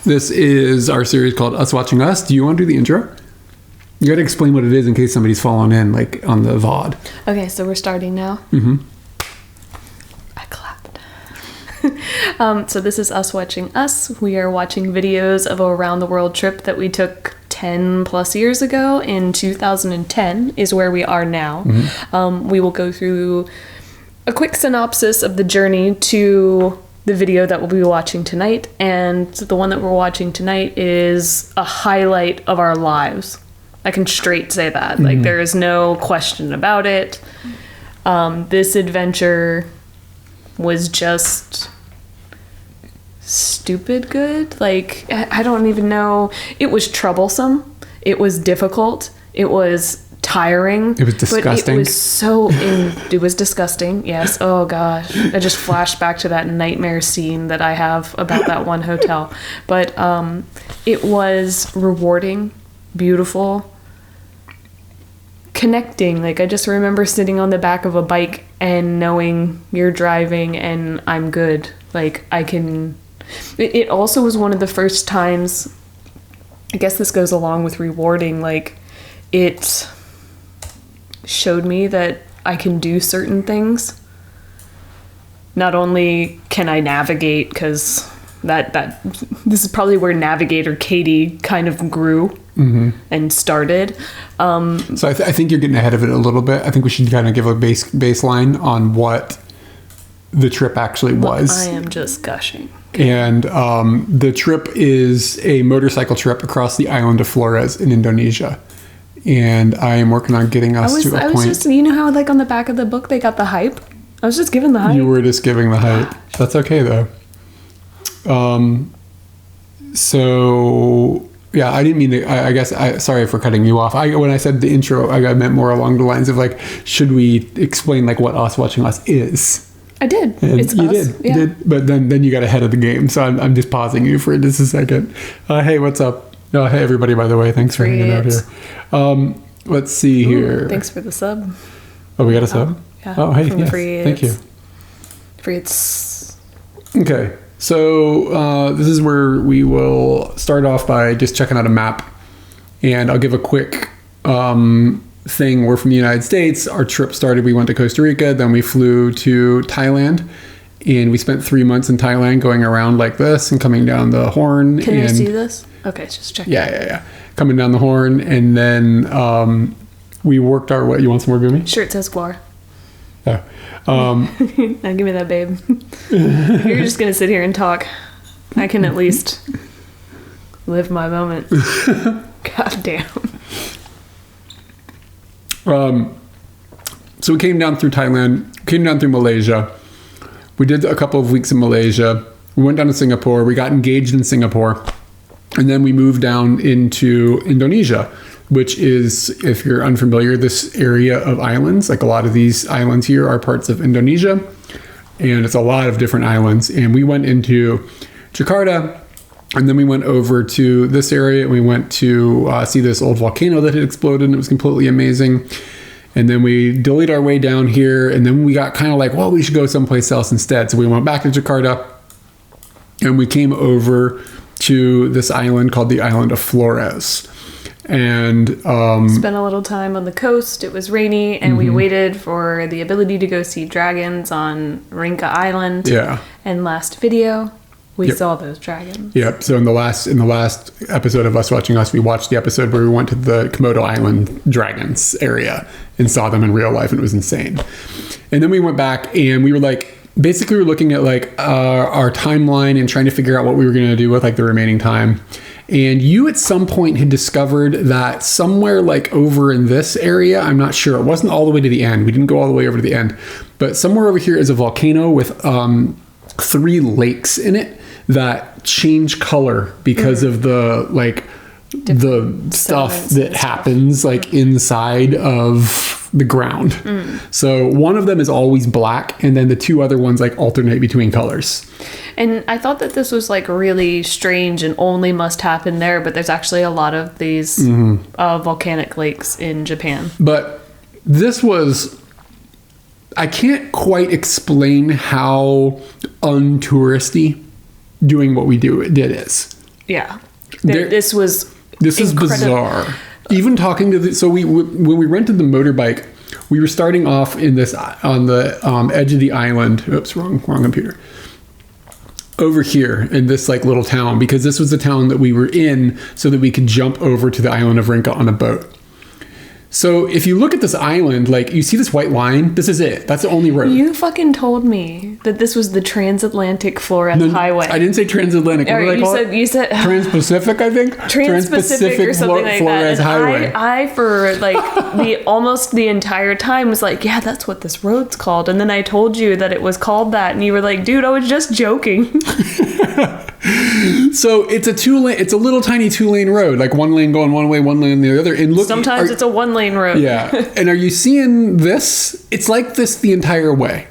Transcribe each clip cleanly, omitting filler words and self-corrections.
This is our series called Us Watching Us. Do you want to do the intro? You got to explain what it is in case somebody's fallen in, like on the VOD. Okay, so we're starting now. Mm-hmm. I clapped. So this is Us Watching Us. We are watching videos of a around the world trip that we took 10 plus years ago. In 2010 is where we are now. Mm-hmm. We will go through a quick synopsis of the journey to the video that we'll be watching tonight, and the one that we're watching tonight is a highlight of our lives. I can straight say that. Mm-hmm. Like, there is no question about it. This adventure was just stupid good. Like, I don't even know. It was troublesome. It was difficult. It was tiring. It was disgusting. But it was disgusting. Yes. Oh gosh. I just flashed back to that nightmare scene that I have about that one hotel. But it was rewarding, beautiful, connecting. Like, I just remember sitting on the back of a bike and knowing you're driving and I'm good. Like, I can. It also was one of the first times, I guess this goes along with rewarding, like, it showed me that I can do certain things. Not only can I navigate, because this is probably where Navigator Katie kind of grew and started. So I think you're getting ahead of it a little bit. I think we should kind of give a baseline on what the trip actually was. I am just gushing. And the trip is a motorcycle trip across the island of Flores in Indonesia. And I am working on getting us to a point. I was just, you know how, like, on the back of the book they got the hype? I was just giving the hype. You were just giving the hype. That's okay, though. So, yeah, I didn't mean to, I guess, sorry for cutting you off. When I said the intro, I meant more along the lines of, like, should we explain, like, what Us Watching Us is? I did. And it's you us. You did. But then you got ahead of the game. So I'm just pausing you for just a second. Hey, what's up? Oh, hey, everybody, by the way. Thanks for hanging out here. Let's see here. Thanks for the sub. Oh, we got a sub? Yeah. Oh, hey, yes. Thank you. Frieds. Okay. So this is where we will start off by just checking out a map. And I'll give a quick thing. We're from the United States. Our trip started, we went to Costa Rica. Then we flew to Thailand. And we spent 3 months in Thailand going around like this and coming down the Horn. Can you see this? Okay, just checking. Yeah. Coming down the Horn. And then we worked our way. You want some more gummy? Sure, it says Guar. Oh. Now give me that, babe. You're just going to sit here and talk. I can at least live my moment. God damn. So we came down through Thailand, came down through Malaysia. We did a couple of weeks in Malaysia. We went down to Singapore. We got engaged in Singapore. And then we moved down into Indonesia, which is, if you're unfamiliar, this area of islands. Like, a lot of these islands here are parts of Indonesia. And it's a lot of different islands. And we went into Jakarta. And then we went over to this area. We went to see this old volcano that had exploded. And it was completely amazing. And then we delayed our way down here. And then we got kind of like, well, we should go someplace else instead. So we went back to Jakarta. And we came over to this island called the island of Flores. And spent a little time on the coast. It was rainy. And we waited for the ability to go see dragons on Rinca Island. Yeah. And last video, we saw those dragons. Yep. So in the last episode of Us Watching Us, we watched the episode where we went to the Komodo Island dragons area and saw them in real life, and it was insane. And then we went back and we were like, basically we're looking at like our timeline and trying to figure out what we were going to do with like the remaining time. And you at some point had discovered that somewhere like over in this area, I'm not sure, it wasn't all the way to the end. We didn't go all the way over to the end, but somewhere over here is a volcano with 3 lakes in it that change color because of the like the stuff that happens like inside of the ground. So one of them is always black, and then the 2 other ones like alternate between colors. And I thought that this was like really strange and only must happen there, but there's actually a lot of these volcanic lakes in Japan. But this was, I can't quite explain how untouristy doing what we did is. yeah. There- This was This is bizarre. Even talking to when we rented the motorbike, we were starting off in this on the edge of the island. Oops, wrong computer. Over here in this like little town, because this was the town that we were in, so that we could jump over to the island of Rinca on a boat. So if you look at this island, like you see this white line, this is it. That's the only road. You fucking told me that this was the transatlantic Flores Highway. I didn't say transatlantic. What did I call it? You said Trans-Pacific, I think. Trans-Pacific or something like Flores that. Highway. And I for like almost the entire time was like, yeah, that's what this road's called. And then I told you that it was called that, and you were like, dude, I was just joking. So it's a little tiny 2-lane road, like one lane going one way, one lane the other. And look, Sometimes it's a 1-lane road. Yeah. And are you seeing this? It's like this the entire way,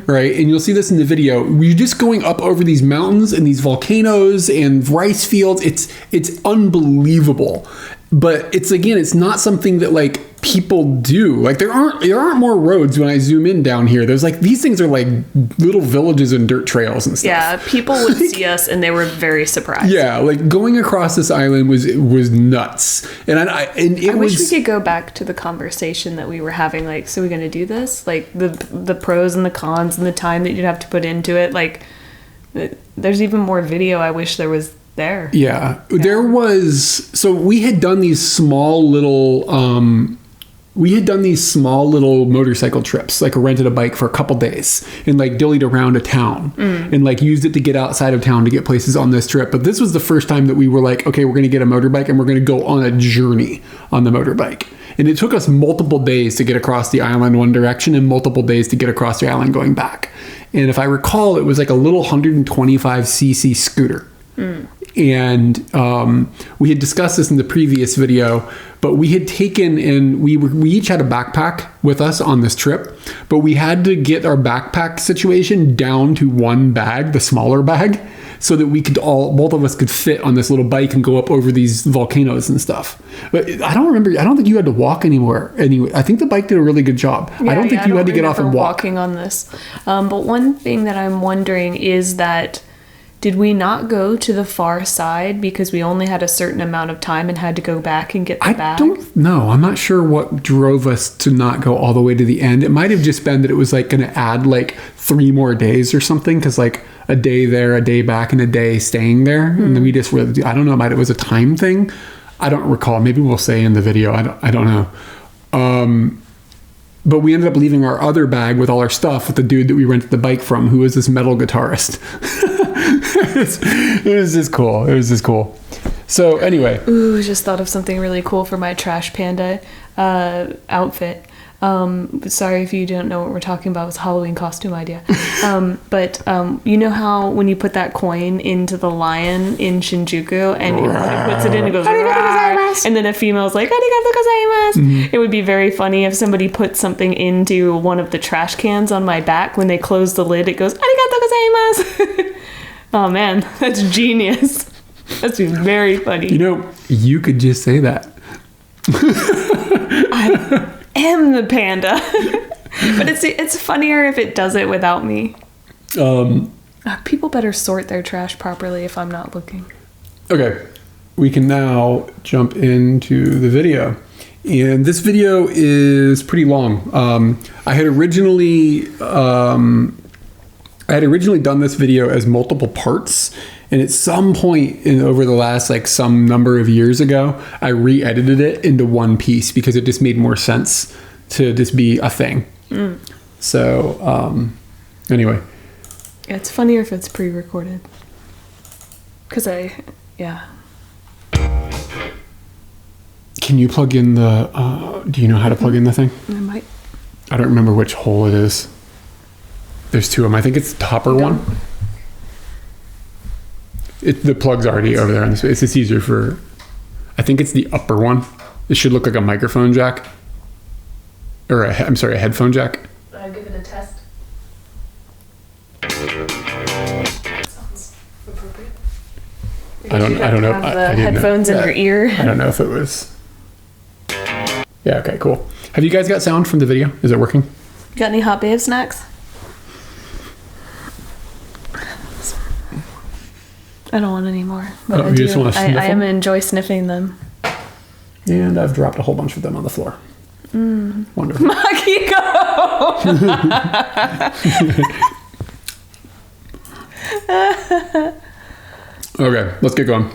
right? And you'll see this in the video. You're just going up over these mountains and these volcanoes and rice fields. It's unbelievable. But it's not something that like people do. Like there aren't more roads when I zoom in down here. There's like these things are like little villages and dirt trails and stuff. Yeah, people would see us and they were very surprised. Yeah, like going across this island was nuts. And I wish we could go back to the conversation that we were having. Like, so we're gonna do this? Like the pros and the cons and the time that you'd have to put into it. Like, there's even more video. I wish there was there. Yeah. There was. So we had done these small little. Motorcycle trips, like rented a bike for a couple days and like dillied around a town and like used it to get outside of town to get places on this trip. But this was the first time that we were like, okay, we're going to get a motorbike and we're going to go on a journey on the motorbike. And it took us multiple days to get across the island one direction and multiple days to get across the island going back. And if I recall, it was like a little 125cc scooter. And we had discussed this in the previous video, but we had taken and we each had a backpack with us on this trip, but we had to get our backpack situation down to one bag, the smaller bag, so that we could both of us could fit on this little bike and go up over these volcanoes and stuff. But I don't think you had to walk anywhere. Anyway, I think the bike did a really good job. Yeah, I don't think you had to get off and walk. Walking on this. But one thing that I'm wondering is that did we not go to the far side because we only had a certain amount of time and had to go back and get the bag? I don't know. I'm not sure what drove us to not go all the way to the end. It might have just been that it was like going to add like 3 more days or something, because like a day there, a day back, and a day staying there. And then we just really, I don't know, it was a time thing. I don't recall. Maybe we'll say in the video. I don't know. But we ended up leaving our other bag with all our stuff with the dude that we rented the bike from, who was this metal guitarist. It was just cool. So anyway. Ooh, just thought of something really cool for my Trash Panda outfit. Sorry if you don't know what we're talking about. It was a Halloween costume idea. But you know how when you put that coin into the lion in Shinjuku and he puts it in, it goes, and then a female's like, arigatou gozaimasu. It would be very funny if somebody put something into one of the trash cans on my back. When they close the lid, it goes, arigatou gozaimasu. Oh man, that's genius. That's very funny. You know, you could just say that. I am the panda. But it's funnier if it does it without me. People better sort their trash properly if I'm not looking. Okay, we can now jump into the video. And this video is pretty long. I had originally done this video as multiple parts, and at some point over the last like some number of years ago, I re-edited it into one piece because it just made more sense to just be a thing. So anyway, yeah, it's funnier if it's pre-recorded because Can you plug in the do you know how to plug in the thing? I might. I don't remember which hole it is. There's 2 of them. I think it's the topper one. The plug's already over there on this. It's just easier for. I think it's the upper one. It should look like a microphone jack, or a headphone jack. I'll give it a test. Sounds appropriate. I don't know. Have the headphones in your ear. I don't know if it was. Yeah. Okay. Cool. Have you guys got sound from the video? Is it working? Got any hot babe snacks? I don't want any more. But Oh, you just want to sniff I am them? enjoy sniffing them. And I've dropped a whole bunch of them on the floor. Wonderful. Makiko! Okay, let's get going.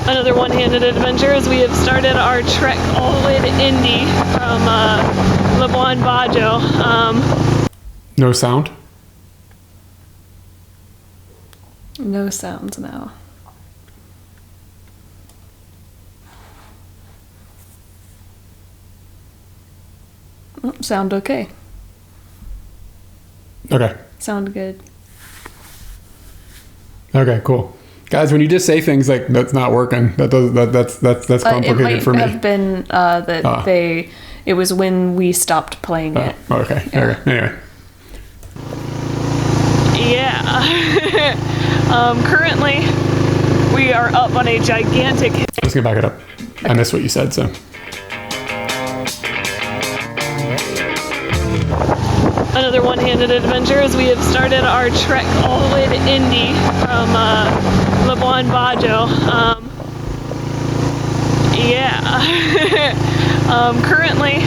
Another one-handed adventure as we have started our trek all the way to Indy from Labuan Bajo. No sound? No sounds now. Oh, sound okay. Okay. Sound good. Okay, cool. Guys, when you just say things like that's not working, that's complicated for me. It might have been that it was when we stopped playing it. Okay. Yeah. Okay. Anyway. Yeah. Currently, we are up on a gigantic hill. Let's get back it up. I missed what you said, so. Another one-handed adventure as we have started our trek all the way to Indy from Labuan Bajo. Currently,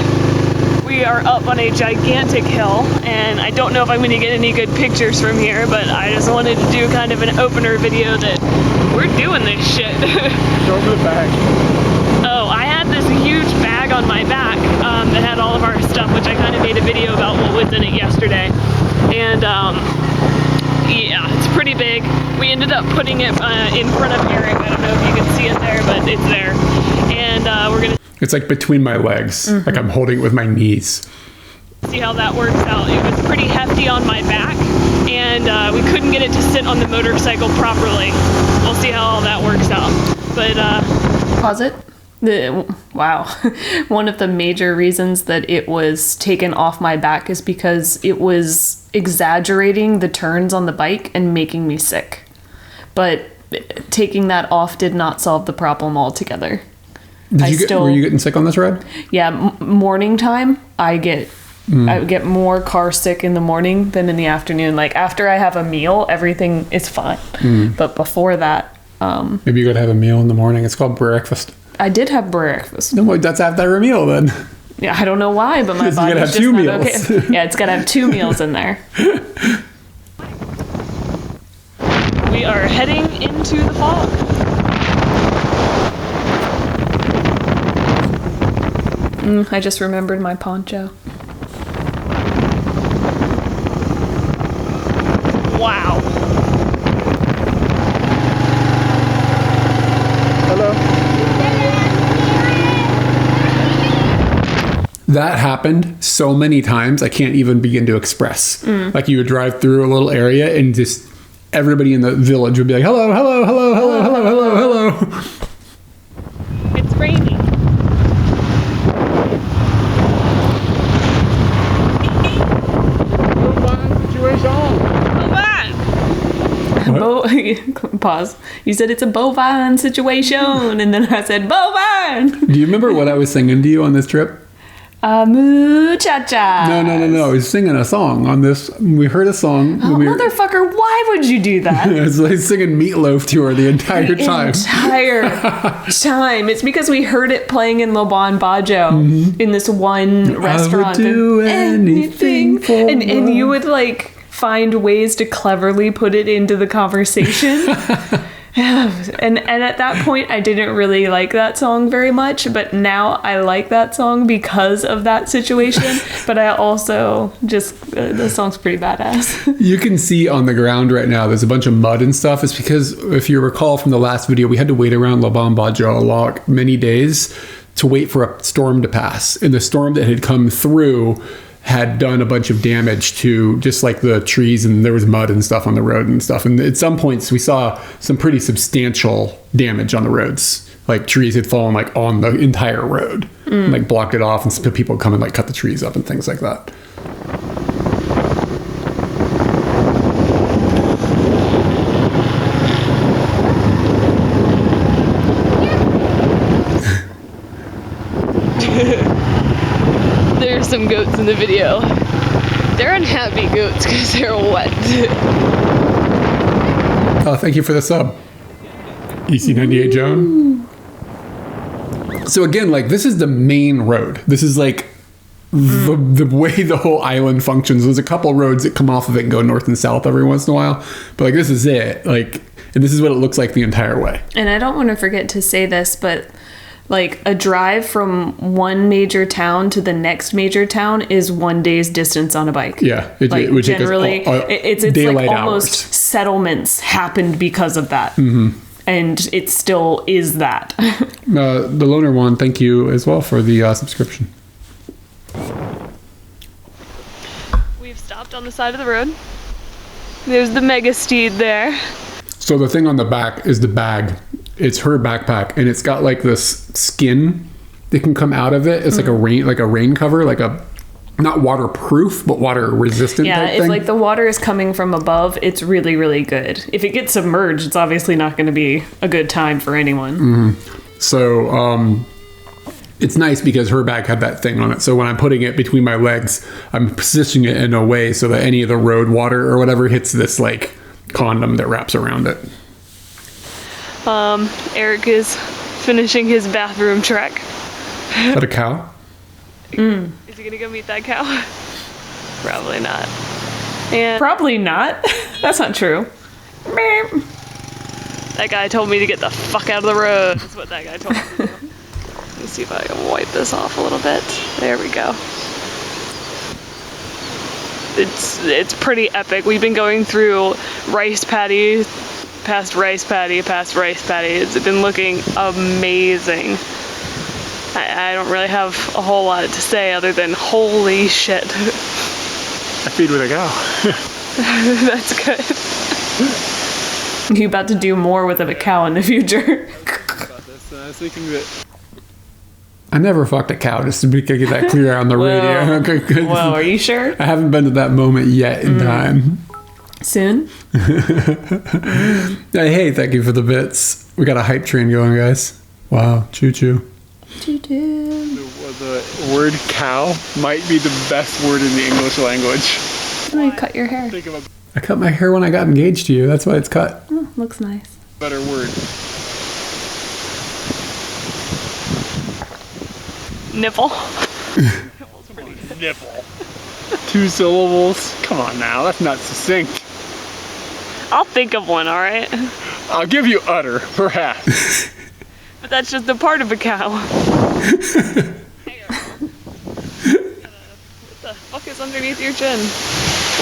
we are up on a gigantic hill, and I don't know if I'm going to get any good pictures from here, but I just wanted to do kind of an opener video that we're doing this shit. Show me the bag. Oh, I had this huge bag on my back that had all of our stuff, which I kind of made a video about what was in it yesterday. And yeah, it's pretty big. We ended up putting it in front of Eric. I don't know if you can see it there, but it's there. And we're gonna It's like between my legs. Like I'm holding it with my knees. see how that works out. It was pretty hefty on my back, and we couldn't get it to sit on the motorcycle properly. We'll see how all that works out. But pause it. Wow. One of the major reasons that it was taken off my back is because it was exaggerating the turns on the bike and making me sick. But taking that off did not solve the problem altogether. Were you getting sick on this ride? Yeah, morning time, I get more car sick in the morning than in the afternoon. Like after I have a meal, everything is fine. But before that, Maybe you gotta have a meal in the morning. It's called breakfast. I did have breakfast. No, that's after a meal then. Yeah, I don't know why, but my You gotta body's have just two not meals. okay. Yeah, it's gotta have 2 meals in there. We are heading into the fog. I just remembered my poncho. Wow. Hello. That happened so many times I can't even begin to express. Like you would drive through a little area and just everybody in the village would be like, hello, hello, hello, hello, hello, hello, hello. It's raining. Pause. You said it's a bovine situation, and then I said bovine. Do you remember what I was singing to you on this trip? Muchacha. No. I was singing a song on this. We heard a song. Oh, motherfucker, why would you do that? I was like singing Meatloaf to her the entire time. It's because we heard it playing in Labuan Bajo in this one restaurant. I would do anything for and you would like find ways to cleverly put it into the conversation. And at that point, I didn't really like that song very much, but now I like that song because of that situation. But I also just, the song's pretty badass. You can see on the ground right now, there's a bunch of mud and stuff. It's because, if you recall from the last video, we had to wait around Labuan Bajo many days to wait for a storm to pass. And the storm that had come through had done a bunch of damage to just like the trees, and there was mud and stuff on the road and stuff. And at some points we saw some pretty substantial damage on the roads. Like trees had fallen like on the entire road, like blocked it off, and some people come and like cut the trees up and things like that. There's some goats in the video. They're unhappy goats because they're wet. Oh, thank you for the sub. EC98 Joan. So again, like, this is the main road. This is like the way the whole island functions. There's a couple roads that come off of it and go north and south every once in a while. But like, this is it. Like, and this is what it looks like the entire way. And I don't want to forget to say this, but like a drive from one major town to the next major town is 1 day's distance on a bike. Yeah, it would generally it's like almost hours. Settlements happened because of that, and it still is that. The loner one, thank you as well for the subscription. We've stopped on the side of the road. There's the mega steed there. So the thing on the back is the bag. It's her backpack, and it's got like this skin that can come out of it. It's like a rain cover, like a not waterproof but water resistant. Yeah, type if thing. like the water is coming from above, it's really, really good. If it gets submerged, it's obviously not going to be a good time for anyone. So it's nice because her bag had that thing on it. So when I'm putting it between my legs, I'm positioning it in a way so that any of the road water or whatever hits this like condom that wraps around it. Eric is finishing his bathroom trek. Is that a cow? Is he gonna go meet that cow? Probably not. And probably not. That's not true. That guy told me to get the fuck out of the road. That's what that guy told me to do. Let me see if I can wipe this off a little bit. There we go. It's pretty epic. We've been going through rice paddy, past rice paddy, past rice paddy. It's been looking amazing. I don't really have a whole lot to say other than holy shit. I feed with a cow. That's good. You about to do more with a cow in the future? About this, I was thinking that. I never fucked a cow, just to get that clear on the radio. Okay, good. Whoa, are you sure? I haven't been to that moment yet in time. Soon? Hey, thank you for the bits. We got a hype train going, guys. Wow, choo choo. Choo choo. The word cow might be the best word in the English language. Oh, you cut your hair. Think of a I cut my hair when I got engaged to you. That's why it's cut. Oh, looks nice. better word. Nipple. Nipple. 2 syllables. Come on now, that's not succinct. I'll think of one, alright? I'll give you udder, perhaps. But that's just a part of a cow. What the fuck is underneath your chin?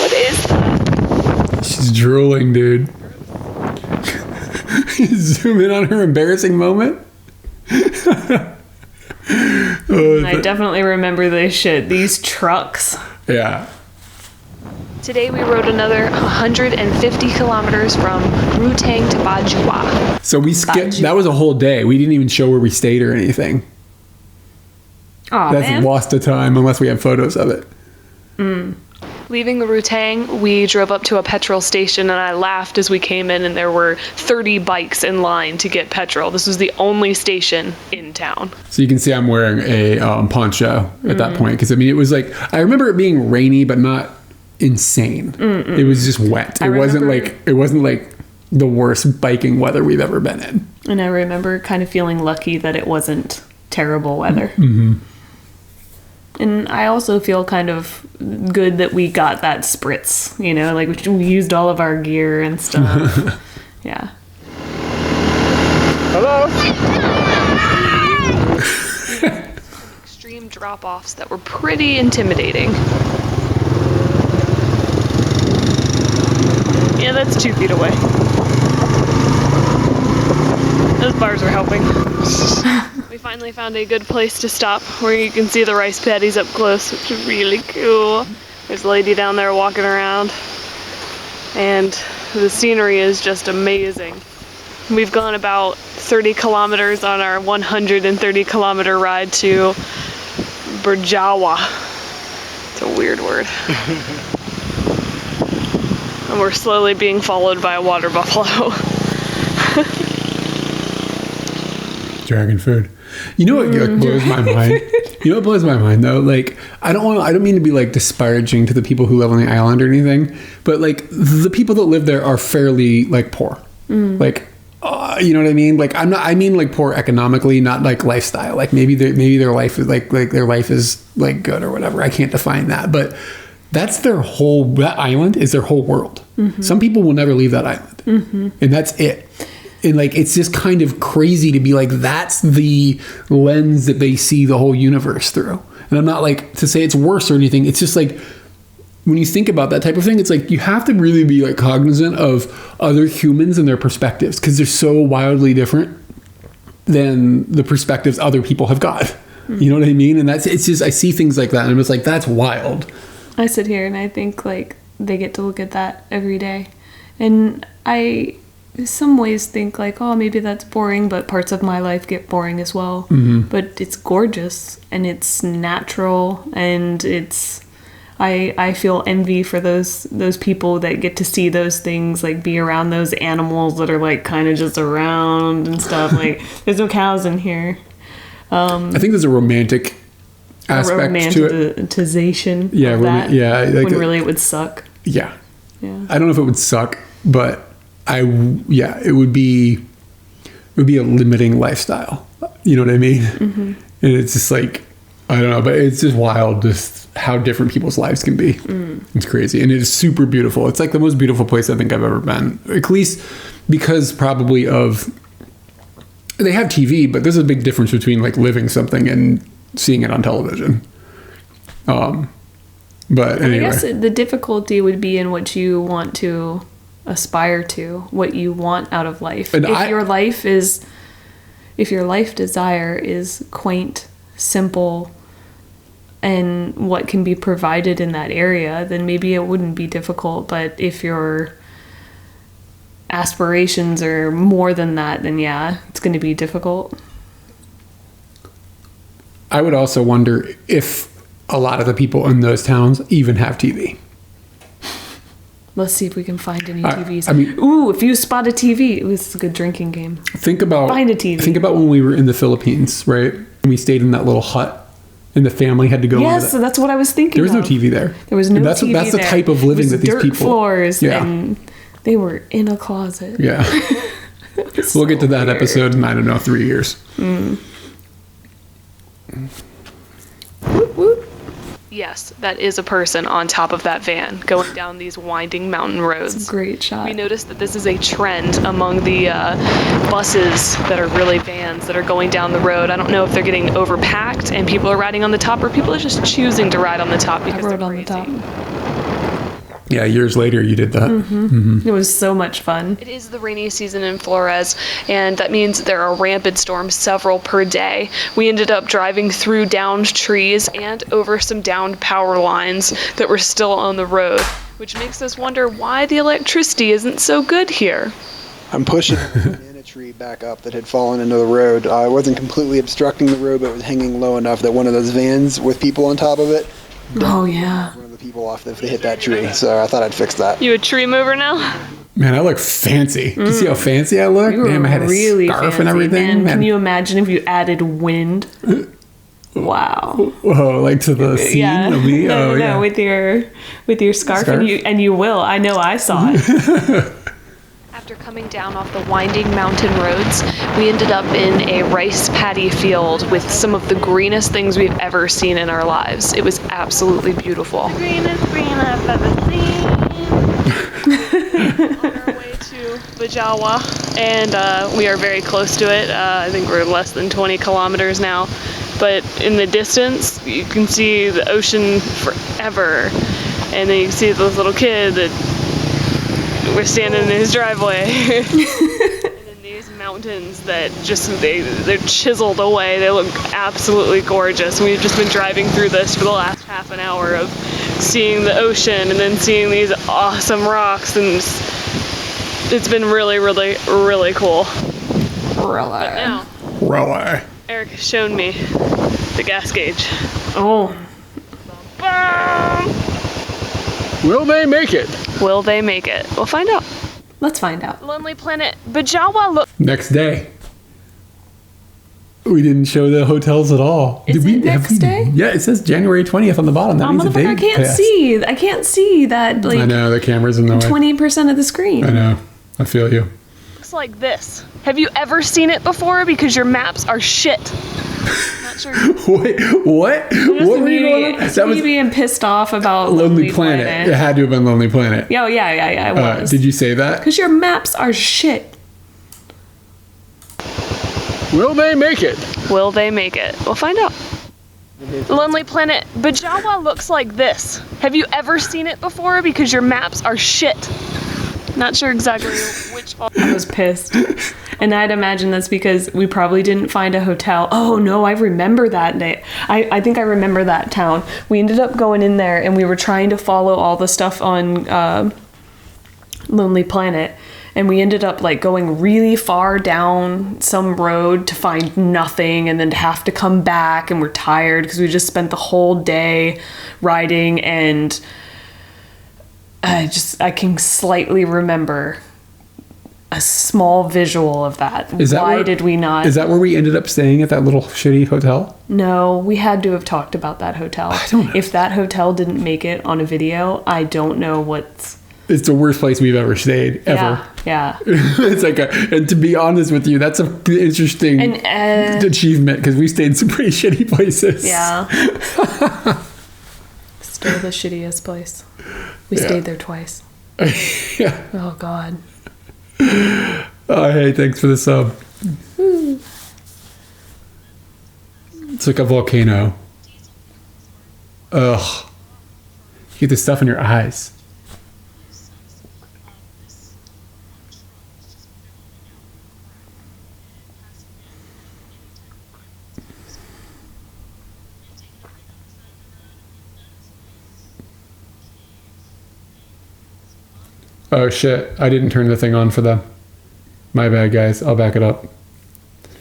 What is that? She's drooling, dude. Zoom in on her embarrassing moment. I definitely remember this shit. These trucks. Yeah. Today we rode another 150 kilometers from Rutang to Bajua. So we skipped. That was a whole day. We didn't even show where we stayed or anything. Aw, That's man. lost to time unless we have photos of it. Leaving the Rutang, we drove up to a petrol station, and I laughed as we came in, and there were 30 bikes in line to get petrol. This was the only station in town. So you can see I'm wearing a poncho at that point because I mean it was like I remember it being rainy but not insane. It was just wet. It wasn't like the worst biking weather we've ever been in. And I remember kind of feeling lucky that it wasn't terrible weather. And I also feel kind of good that we got that spritz, you know, like we used all of our gear and stuff. Yeah. Hello? Extreme drop-offs that were pretty intimidating. Yeah, that's 2 feet away. Those bars are helping. We finally found a good place to stop where you can see the rice paddies up close, which is really cool. There's a lady down there walking around, and the scenery is just amazing. We've gone about 30 kilometers on our 130 kilometer ride to Berjawa. It's a weird word. And we're slowly being followed by a water buffalo. Dragon food. You know what blows my mind? You know what blows my mind though? Like, I don't mean to be like disparaging to the people who live on the island or anything, but like the people that live there are fairly like poor. Like, you know what I mean? Like, I mean like poor economically, not like lifestyle. Like maybe their life is like their life is like good or whatever. I can't define that, but that's that island is their whole world. Some people will never leave that island, and that's it. And like, it's just kind of crazy to be like, that's the lens that they see the whole universe through. And I'm not like to say it's worse or anything. It's just like, when you think about that type of thing, it's like you have to really be like cognizant of other humans and their perspectives, because they're so wildly different than the perspectives other people have got. You know what I mean? And it's just, I see things like that and I'm just like, that's wild. I sit here and I think like they get to look at that every day. And I in some ways think like, oh, maybe that's boring, but parts of my life get boring as well. But it's gorgeous and it's natural, and it's I feel envy for those people that get to see those things, like be around those animals that are like kind of just around and stuff. Like, there's no cows in here. I think there's a romantic aspect to it. Romanticization. Yeah, of that, like when really it would suck. Yeah. Yeah. I don't know if it would suck, but it would be a limiting lifestyle. You know what I mean? And it's just like, I don't know, but it's just wild just how different people's lives can be. It's crazy. And it is super beautiful. It's like the most beautiful place I think I've ever been. At least because probably they have TV, but there's a big difference between like living something and seeing it on television. But anyway. I guess the difficulty would be in what you want to aspire to, what you want out of life. And if your life desire is quaint, simple, and what can be provided in that area, then maybe it wouldn't be difficult. But if your aspirations are more than that, then yeah, it's going to be difficult. I would also wonder if a lot of the people in those towns even have TV. Let's see if we can find any TVs. I mean, ooh, if you spot a TV, it's a good drinking game. Think about Find a TV. Think about when we were in the Philippines, right? We stayed in that little hut, and the family had to go. Yes, so that's what I was thinking. There was no TV there. There was no TV That's the type of living that these dirt people. Floors, and they were in a closet. Yeah, we'll get to that episode in 3 years. Whoop, whoop. Yes, that is a person on top of that van going down these winding mountain roads. It's a great shot. We noticed that this is a trend among the buses that are really vans that are going down the road. I don't know if they're getting overpacked and people are riding on the top, or people are just choosing to ride on the top because they're crazy. on the top. Yeah, years later you did that. It was so much fun. It is the rainy season in Flores, and that means there are rampant storms, several per day. We ended up driving through downed trees and over some downed power lines that were still on the road, which makes us wonder why the electricity isn't so good here. I'm pushing a banana tree back up that had fallen into the road. I wasn't completely obstructing the road, but it was hanging low enough that one of those vans with people on top of it. Oh, yeah. One of the people off if they hit that tree, so I thought I'd fix that. You a tree mover now? Man, I look fancy. You see how fancy I look? You were Damn, I had a really scarf fancy, and everything. Man. Can you imagine if you added wind? Wow. Oh, like to the scene of me? No, with your scarf? And you will. I know, I saw it. After coming down off the winding mountain roads, we ended up in a rice paddy field with some of the greenest things we've ever seen in our lives. It was absolutely beautiful. The greenest green I've ever seen. On our way to Bajawa, and we are very close to it. I think we're less than 20 kilometers now. But in the distance, you can see the ocean forever. And then you can see this little kid that we're standing in his driveway. And then these mountains that just, they're chiseled away. They look absolutely gorgeous. We've just been driving through this for the last half an hour of seeing the ocean and then seeing these awesome rocks. And it's been really, really, really cool. But now, Eric has shown me the gas gauge. Oh. Will they make it? Will they make it? We'll find out. Let's find out. Lonely Planet Bajawa. Next day. We didn't show the hotels at all. Is it next day? Yeah, it says January 20th on the bottom. That means the day I can't passed. see. I can't see that. Like, I know the camera's in the way. 20% of the screen. I know. I feel you. Looks like this. Have you ever seen it before? Because your maps are shit. Not sure. Wait, what? What were you going on? That was being pissed off about Lonely Planet. It had to have been Lonely Planet. Oh, yeah, it was. Did you say that? Because your maps are shit. Will they make it? Will they make it? We'll find out. Lonely Planet. Bajawa looks like this. Have you ever seen it before? Because your maps are shit. Not sure exactly which. I was pissed. And I'd imagine that's because we probably didn't find a hotel. Oh no, I remember that day. I think I remember that town. We ended up going in there and we were trying to follow all the stuff on Lonely Planet. And we ended up like going really far down some road to find nothing and then to have to come back, and we're tired because we just spent the whole day riding, and I can slightly remember a small visual of that. Why did we not? Is that where we ended up staying at that little shitty hotel? No, we had to have talked about that hotel. I don't know. If that hotel didn't make it on a video, I don't know what's... It's the worst place we've ever stayed, ever. Yeah. It's like and to be honest with you, that's an interesting achievement because we stayed in some pretty shitty places. Yeah. Still the shittiest place. We stayed there twice. Yeah. Oh, God. Oh, hey, thanks for the sub. It's like a volcano. Ugh. You get this stuff in your eyes. Oh shit, I didn't turn the thing on for them. My bad, guys. I'll back it up.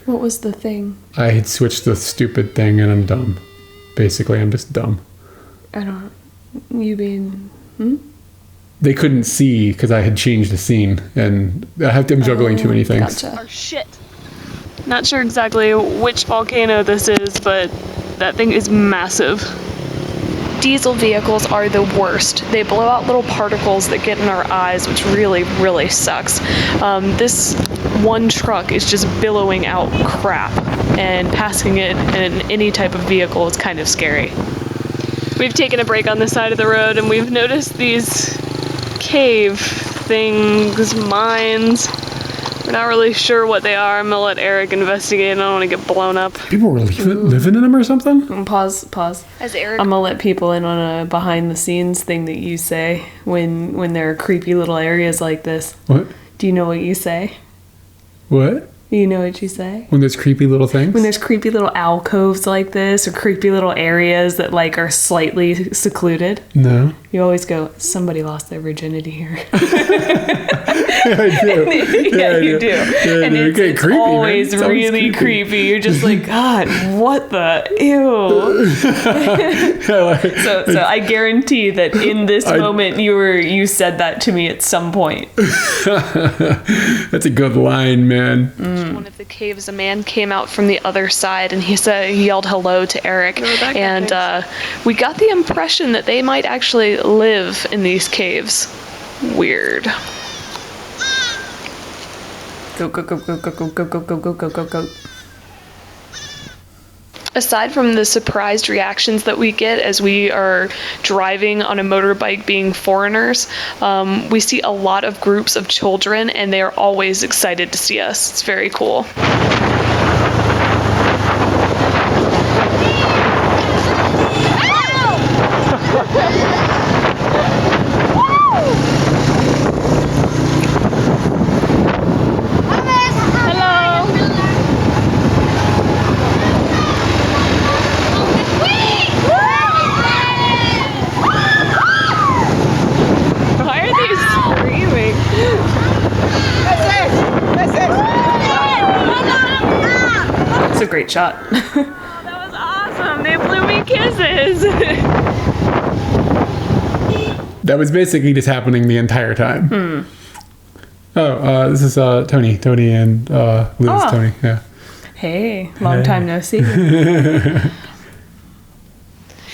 What was the thing? I had switched the stupid thing and I'm dumb. Basically, I'm just dumb. I don't... You being... They couldn't see because I had changed the scene, and I'm juggling too many things. Gotcha. Are shit. Not sure exactly which volcano this is, but that thing is massive. Diesel vehicles are the worst. They blow out little particles that get in our eyes, which really, really sucks. This one truck is just billowing out crap, and passing it in any type of vehicle is kind of scary. We've taken a break on the side of the road, and we've noticed these cave things, mines. We're not really sure what they are. I'm gonna let Eric investigate. I don't want to get blown up. People were living in them or something? Pause. As Eric, I'm gonna let people in on a behind the scenes thing that you say when there are creepy little areas like this. What? Do you know what you say? What? Do you know what you say? When there's creepy little things? When there's creepy little alcoves like this, or creepy little areas that like are slightly secluded. No. You always go, somebody lost their virginity here. I do. You do. Yeah, And it's creepy, always man. It's always really creepy. You're just like, God, what the ew. So I guarantee that in this moment you said that to me at some point. That's a good line, man. one of the caves, a man came out from the other side, and he yelled hello to Eric. And we got the impression that they might actually live in these caves. Weird. Go, go, go, go, go, go, go, go, go, go, go, go, go. Aside from the surprised reactions that we get as we are driving on a motorbike being foreigners, we see a lot of groups of children, and they are always excited to see us. It's very cool. It's a great shot. That was awesome. They blew me kisses. That was basically just happening the entire time. Oh, this is Tony and Liz. Tony. Yeah. Hey, long time no see.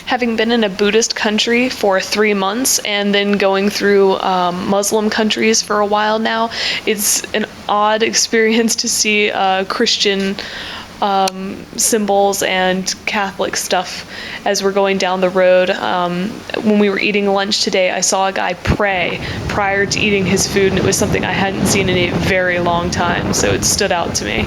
Having been in a Buddhist country for 3 months and then going through Muslim countries for a while now, it's an odd experience to see Christian symbols and Catholic stuff as we're going down the road. When we were eating lunch today, I saw a guy pray prior to eating his food, and it was something I hadn't seen in a very long time, so it stood out to me.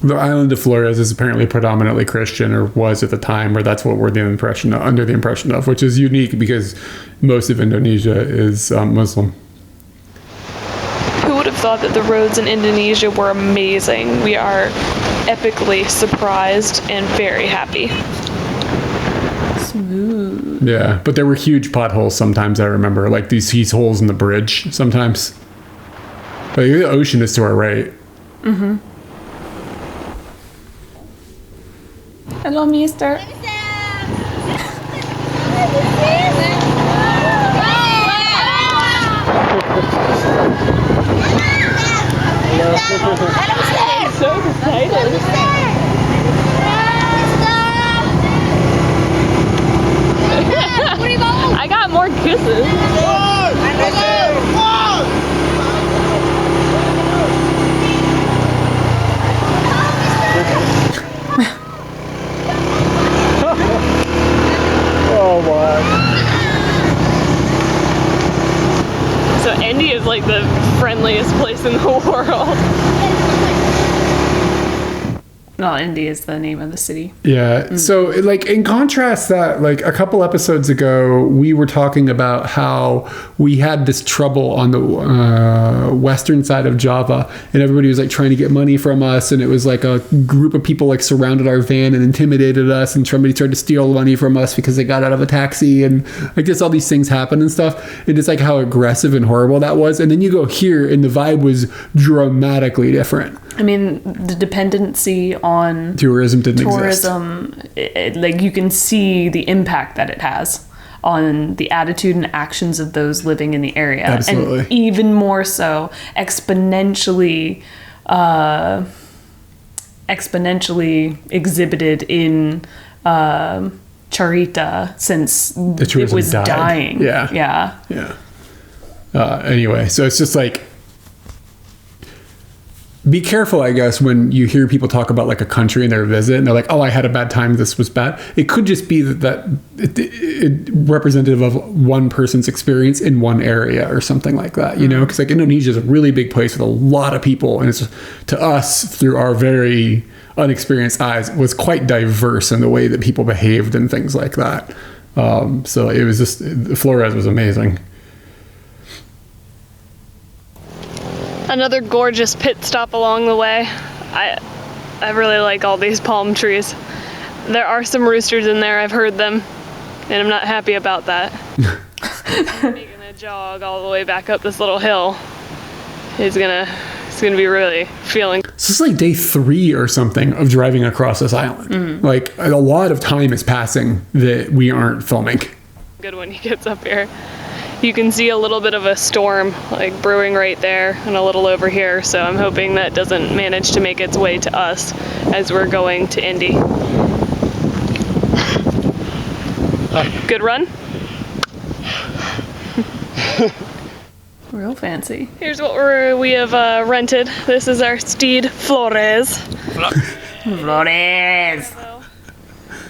The island of Flores is apparently predominantly Christian, or was at the time, or that's what we're under the impression of, which is unique because most of Indonesia is Muslim. Who would have thought that the roads in Indonesia were amazing? We are epically surprised and very happy. Smooth. Yeah, but there were huge potholes sometimes, I remember, like these holes in the bridge sometimes. Like, the ocean is to our right. Mm-hmm. Hello, mister. So excited. I got more kisses. Oh my. So Indy is like the friendliest place in the world. Well, India is the name of the city. Yeah. So, like, in contrast, that, like, a couple episodes ago, we were talking about how we had this trouble on the western side of Java, and everybody was, like, trying to get money from us, and it was, like, a group of people, like, surrounded our van and intimidated us, and somebody tried to steal money from us because they got out of a taxi, and, like, just all these things happen and stuff, and just, like, how aggressive and horrible that was. And then you go here, and the vibe was dramatically different. I mean, the dependency on tourism didn't exist. Like, you can see the impact that it has on the attitude and actions of those living in the area. Absolutely. And even more so, exponentially exhibited in Charita since it was dying. Yeah. Anyway, so it's just like, be careful, I guess, when you hear people talk about, like, a country and their visit, and they're like, "Oh, I had a bad time. This was bad." It could just be that it representative of one person's experience in one area or something like that, you know? Because, like, Indonesia is a really big place with a lot of people, and it's, to us, through our very unexperienced eyes, was quite diverse in the way that people behaved and things like that. So it was just, Flores was amazing. Another gorgeous pit stop along the way. I really like all these palm trees. There are some roosters in there, I've heard them, and I'm not happy about that. Making a jog all the way back up this little hill is gonna be really feeling. So this is like day 3 or something of driving across this island. Like, a lot of time is passing that we aren't filming. Good when he gets up here. You can see a little bit of a storm, like, brewing right there and a little over here, so I'm hoping that doesn't manage to make its way to us as we're going to Indy. Good run? Real fancy. Here's what we have rented. This is our steed, Flores. Flores!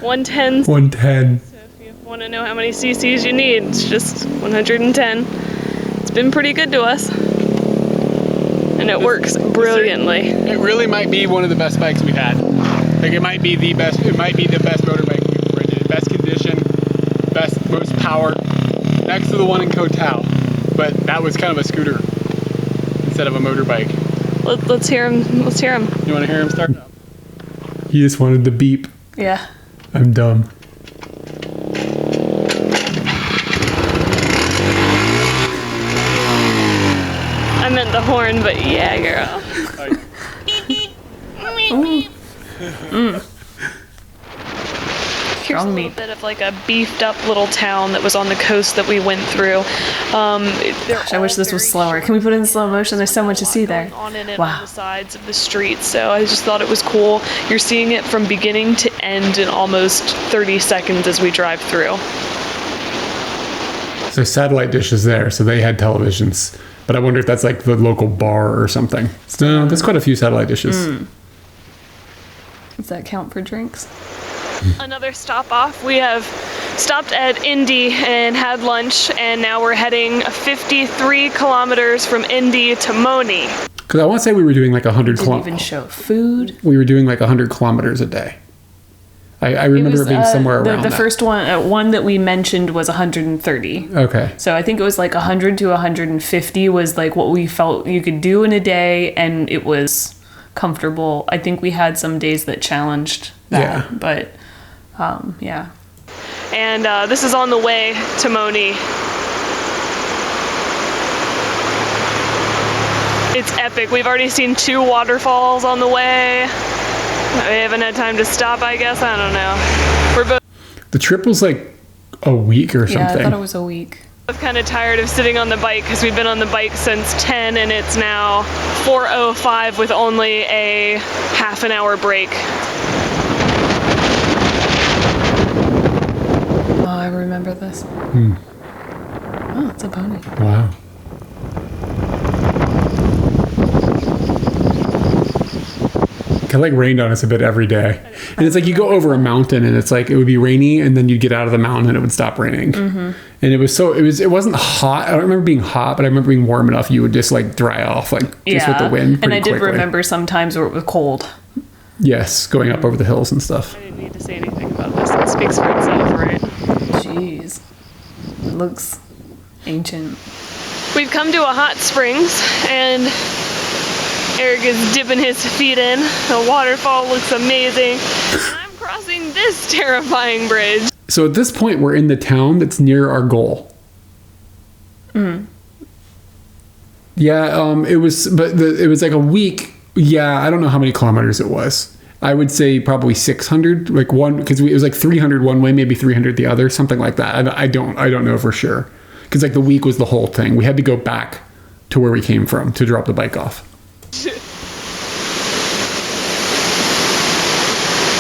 110. 110. Want to know how many cc's you need, it's just 110. It's been pretty good to us, and it works brilliantly. It really might be one of the best bikes we've had. Like, it might be the best motorbike we've ridden. Best condition, most power, next to the one in Koh Tao. But that was kind of a scooter instead of a motorbike. Let's hear him. You want to hear him start up? He just wanted the beep. Yeah. I'm dumb. I meant the horn, but yeah, girl. Here's a little meat. bit of like a beefed up little town that was on the coast that we went through. Gosh, I wish this was slower. Can we put it in slow motion? There's so much to see there. On in it Wow. on the sides of the streets, so I just thought it was cool. You're seeing it from beginning to end in almost 30 seconds as we drive through. So satellite dish is there, so they had televisions. But I wonder if that's like the local bar or something. So there's quite a few satellite dishes. Does that count for drinks? Another stop off. We have stopped at Indy and had lunch, and now we're heading 53 kilometers from Indy to Moni. Because I want to say we were doing like 100 Didn't even kilometers. show food. We were doing like 100 kilometers a day. I remember it being somewhere around the that. first one that we mentioned was 130. Okay. So I think it was like 100 to 150 was like what we felt you could do in a day, and it was comfortable. I think we had some days that challenged that, Yeah. but yeah. And this is on the way to Moni. It's epic. We've already seen 2 waterfalls on the way. We haven't had time to stop, I guess. I don't know. We're both The trip was like a week or Yeah, I something. thought it was a week. kind of tired of sitting on the bike because we've been on the bike since 10 and it's now 4:05 with only a half an hour break. Oh, I remember this. Oh, it's a pony. Wow. It like rained on us a bit every day. And it's like you go over a mountain and it's like it would be rainy and then you'd get out of the mountain and it would stop raining. And it wasn't hot. I don't remember being hot, but I remember being warm enough you would just like dry off like just with the wind and pretty I did quickly. remember some times where it was cold. Yes, going up over the hills and stuff. I didn't need to say anything about this. It speaks for itself, right? Jeez. It looks ancient. We've come to a hot springs and Eric is dipping his feet in. The waterfall looks amazing. And I'm crossing this terrifying bridge. So at this point we're in the town that's near our goal. Yeah, it was like a week. Yeah, I don't know how many kilometers it was. I would say probably 600, like one, because it was like 300 one way, maybe 300 the other, something like that. I don't know for sure, because like the week was the whole thing. We had to go back to where we came from to drop the bike off.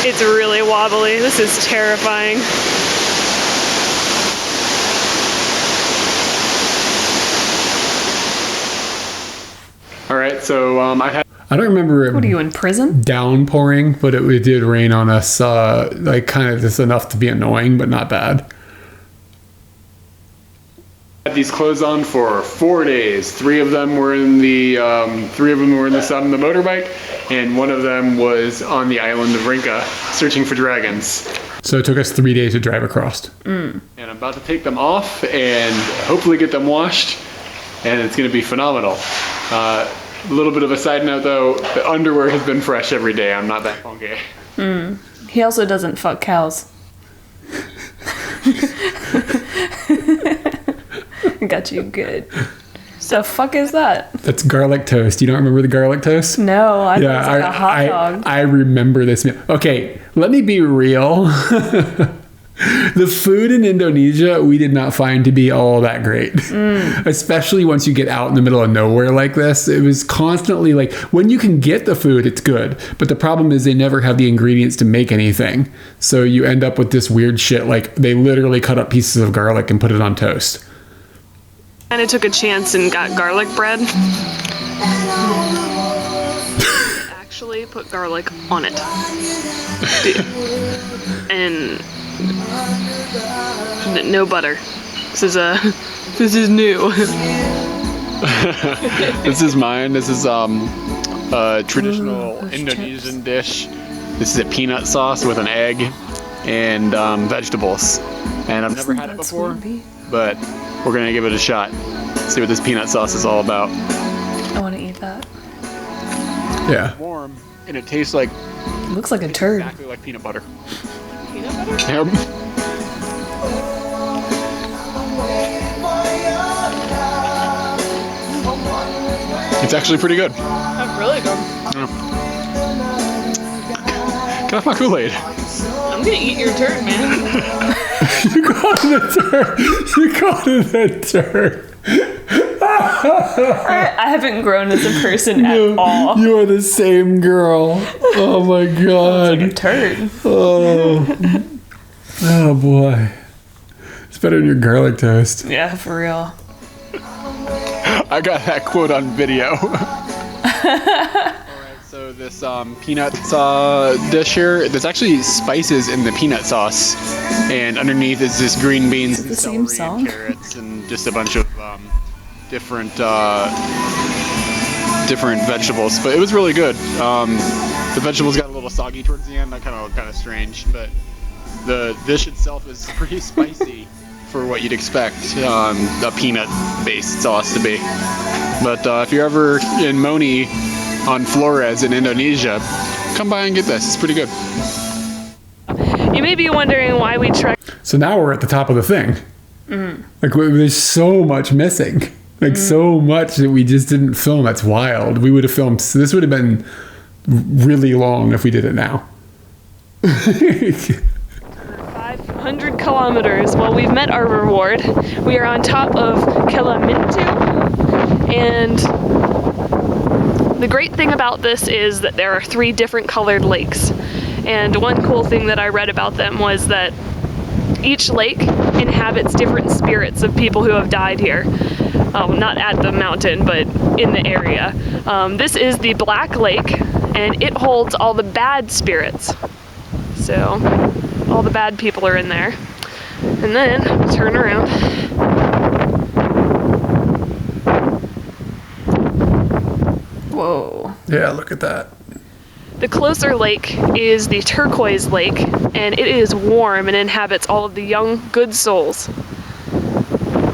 It's really wobbly. This is terrifying. All right, so I don't remember it What are you, in prison? downpouring, but it did rain on us, like kind of just enough to be annoying, but not bad. had these clothes on for 4 days. Three of them were in the sun on the motorbike, and one of them was on the island of Rinca searching for dragons. So it took us 3 days to drive across. And I'm about to take them off and hopefully get them washed, and it's going to be phenomenal. A little bit of a side note though, the underwear has been fresh every day. I'm not that funky. He also doesn't fuck cows. Got you good. The fuck is that? That's garlic toast. You don't remember the garlic toast? No, I thought it was like a hot dog. I remember this meal. Okay, let me be real. The food in Indonesia, we did not find to be all that great. Especially once you get out in the middle of nowhere like this. It was constantly like, when you can get the food, it's good. But the problem is they never have the ingredients to make anything. So you end up with this weird shit. Like, they literally cut up pieces of garlic and put it on toast. Kind of took a chance and got garlic bread. Actually put garlic on it. And no butter. This is new. This is mine. This is a traditional Indonesian dish. This is a peanut sauce with an egg and vegetables. And I've never had it before, but we're gonna give it a shot. See what this peanut sauce is all about. I want to eat that. Yeah. Warm, and it tastes like It looks like a turd. exactly like peanut butter. Peanut butter? Yep. It's actually pretty good. That's really good. Get off my Kool-Aid. I'm I'm gonna eat your turd, man. You caught it a turd. You caught it a turd. I haven't grown as a person at all. You are the same girl. Oh my god. It's like a turd. Oh boy. It's better than your garlic toast. Yeah, for real. I got that quote on video. Alright, so this peanut dish here, there's actually spices in the peanut sauce. And underneath is this green beans Is it and the same celery song? and carrots and just a bunch of different vegetables. But it was really good. The vegetables got a little soggy towards the end. That kind of strange. But the dish itself is pretty spicy for what you'd expect a peanut-based sauce to be. But if you're ever in Moni on Flores in Indonesia, come by and get this. It's pretty good. You may be wondering why we trekked. So now we're at the top of the thing. Like there's so much missing. Like so much that we just didn't film. That's wild. We would have filmed. So this would have been really long if we did it now. 500 kilometers. Well, we've met our reward. We are on top of Kelamintu, and the great thing about this is that there are 3 different colored lakes. And one cool thing that I read about them was that each lake inhabits different spirits of people who have died here. Not at the mountain, but in the area. This is the Black Lake, and it holds all the bad spirits. So, all the bad people are in there. And then, turn around. Whoa. Yeah, look at that. The closer lake is the Turquoise Lake, and it is warm and inhabits all of the young, good souls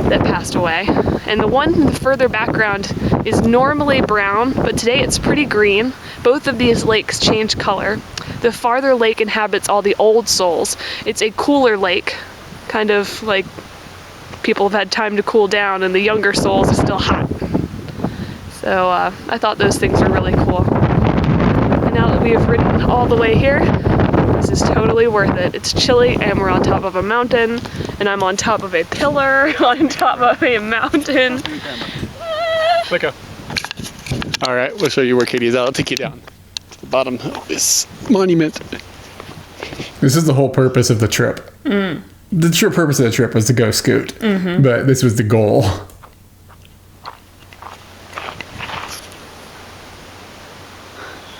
that passed away. And the one in the further background is normally brown, but today it's pretty green. Both of these lakes change color. The farther lake inhabits all the old souls. It's a cooler lake, kind of like people have had time to cool down, and the younger souls are still hot. So I thought those things were really cool. And now that we have ridden all the way here, this is totally worth it. It's chilly, and we're on top of a mountain, and I'm on top of a pillar on top of a mountain. Let go. All right, we'll show you where Katie's at. I'll take you down to the bottom of this monument. This is the whole purpose of the trip. The true purpose of the trip was to go scoot, but this was the goal.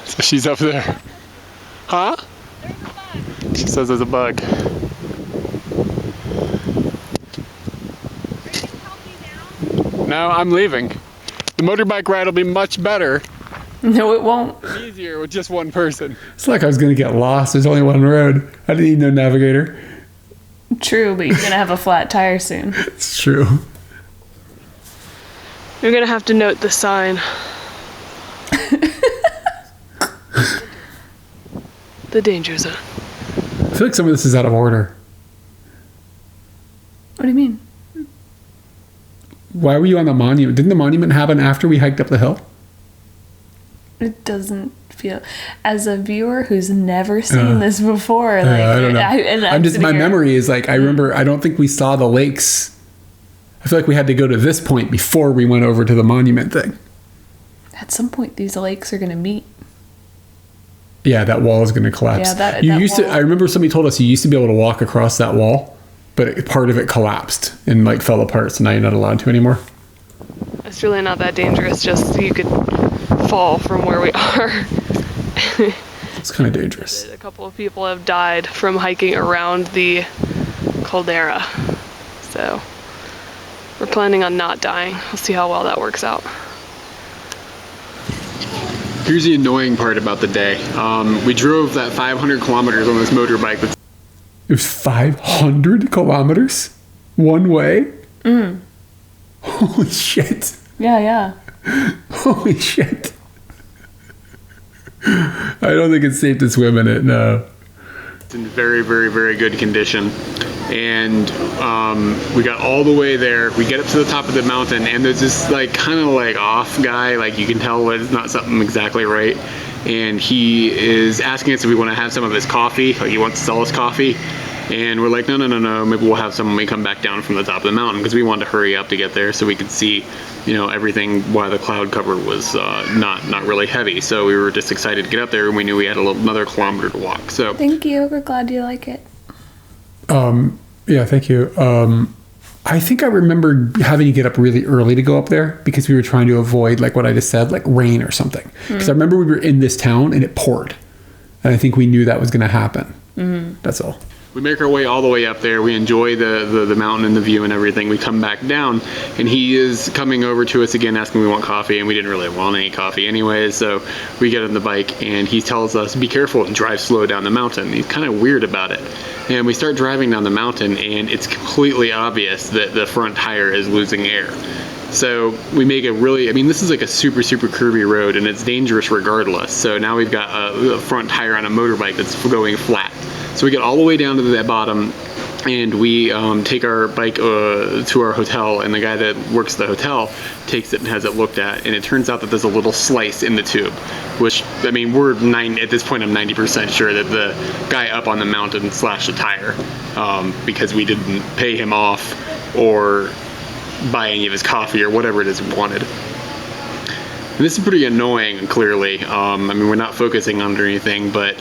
So she's up there. Huh? She says there's a bug. No, I'm leaving. The motorbike ride will be much better, No, it won't. easier with just one person. It's like I was going to get lost. There's only one road. I didn't need no navigator. True, but you're gonna have a flat tire soon. It's true. You're gonna have to note the sign. The danger zone. I feel like some of this is out of order. What do you mean? Why were you on the monument? Didn't the monument happen after we hiked up the hill? It doesn't feel. As a viewer who's never seen this before, like I don't know. I'm just, sitting my here- memory is like, I remember, I don't think we saw the lakes. I feel like we had to go to this point before we went over to the monument thing. At some point, these lakes are gonna meet. Yeah, that wall is going to collapse. Yeah, that used to. wall- I remember somebody told us you used to be able to walk across that wall, but part of it collapsed and like fell apart. So now you're not allowed to anymore. It's really not that dangerous, just you could fall from where we are. It's kind of dangerous. A couple of people have died from hiking around the caldera. So we're planning on not dying. We'll see how well that works out. Here's the annoying part about the day. We drove that 500 kilometers on this motorbike. That's It was 500 kilometers one way. Holy shit! Yeah. Holy shit! I don't think it's safe to swim in it. No. in very, very, very good condition. And we got all the way there. We get up to the top of the mountain, and there's this like kind of like off guy, like you can tell it's not something exactly right. And he is asking us if we want to have some of his coffee. Like he wants to sell us coffee. And we're like, no. Maybe we'll have some when we come back down from the top of the mountain, because we wanted to hurry up to get there so we could see, everything while the cloud cover was not really heavy. So we were just excited to get up there, and we knew we had another kilometer to walk. So Thank you. We're glad you like it. Yeah, thank you. I think I remember having to get up really early to go up there because we were trying to avoid, like what I just said, like rain or something. Because I remember we were in this town and it poured. And I think we knew that was going to happen. That's all. we make our way all the way up there. We enjoy the mountain and the view and everything. We come back down, and he is coming over to us again, asking if we want coffee, and we didn't really want any coffee anyways. So we get on the bike, and he tells us, be careful and drive slow down the mountain. He's kind of weird about it. And we start driving down the mountain, and it's completely obvious that the front tire is losing air. So we make a really, this is like a super curvy road, and it's dangerous regardless. So now we've got a front tire on a motorbike that's going flat. So we get all the way down to the bottom, and we take our bike to our hotel, and the guy that works at the hotel takes it and has it looked at, and it turns out that there's a little slice in the tube, which, at this point I'm 90% sure that the guy up on the mountain slashed a tire because we didn't pay him off or buy any of his coffee or whatever it is we wanted. And this is pretty annoying, clearly. We're not focusing on it or anything, but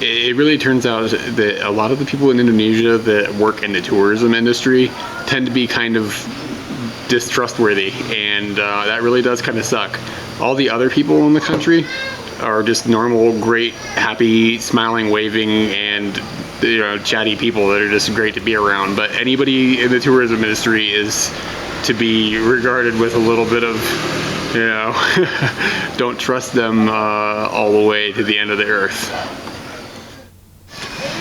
it really turns out that a lot of the people in Indonesia that work in the tourism industry tend to be kind of distrustworthy, and that really does kind of suck. All the other people in the country are just normal, great, happy, smiling, waving, and chatty people that are just great to be around. But anybody in the tourism industry is to be regarded with a little bit of, don't trust them all the way to the end of the earth.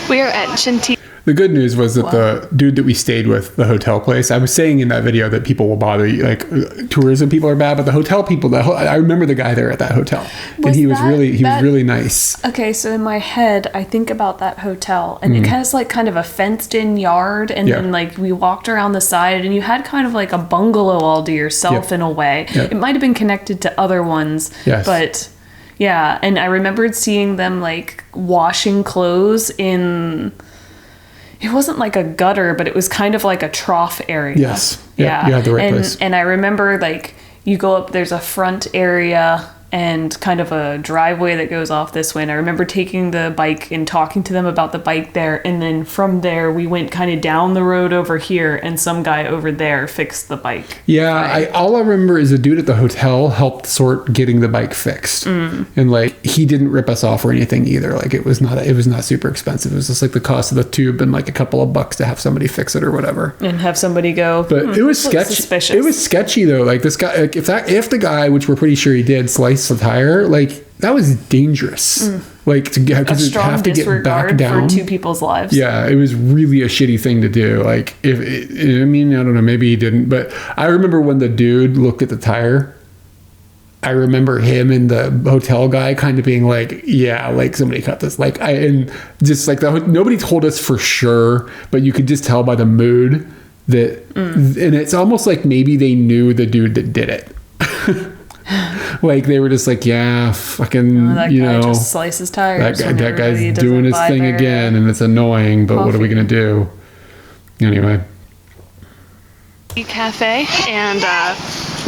We are at Shinti. The good news was that the dude that we stayed with, the hotel place, I was saying in that video that people will bother you, like tourism people are bad, but the hotel people, I remember the guy there at that hotel, and he was really nice. Okay, so in my head, I think about that hotel, and it has like kind of a fenced-in yard, and then like we walked around the side, and you had kind of like a bungalow all to yourself in a way. It might have been connected to other ones, but. Yeah, and I remembered seeing them like washing clothes in, it wasn't like a gutter, but it was kind of like a trough area. Yes. Yeah. You had the right place. And I remember like you go up, there's a front area and kind of a driveway that goes off this way. And I remember taking the bike and talking to them about the bike there. And then from there, we went kind of down the road over here, and some guy over there fixed the bike. Yeah, all I remember is a dude at the hotel helped sort getting the bike fixed. And like he didn't rip us off or anything either. Like it was not super expensive. It was just like the cost of the tube and like a couple of bucks to have somebody fix it or whatever. And have somebody go. But it was sketchy. Suspicious. It was sketchy though. Like this guy, like if the guy, which we're pretty sure he did, sliced the tire, like that was dangerous. Like to get, because you have to get back down for two people's lives. Yeah, it was really a shitty thing to do. Like I don't know, maybe he didn't, but I remember when the dude looked at the tire, I remember him and the hotel guy kind of being like, yeah, like somebody cut this. Like nobody told us for sure, but you could just tell by the mood that, and it's almost like maybe they knew the dude that did it. Like they were just like, yeah, fucking, that guy just slices tires. That guy's doing his thing again, and it's annoying. But what are we gonna do? Anyway. Cafe, and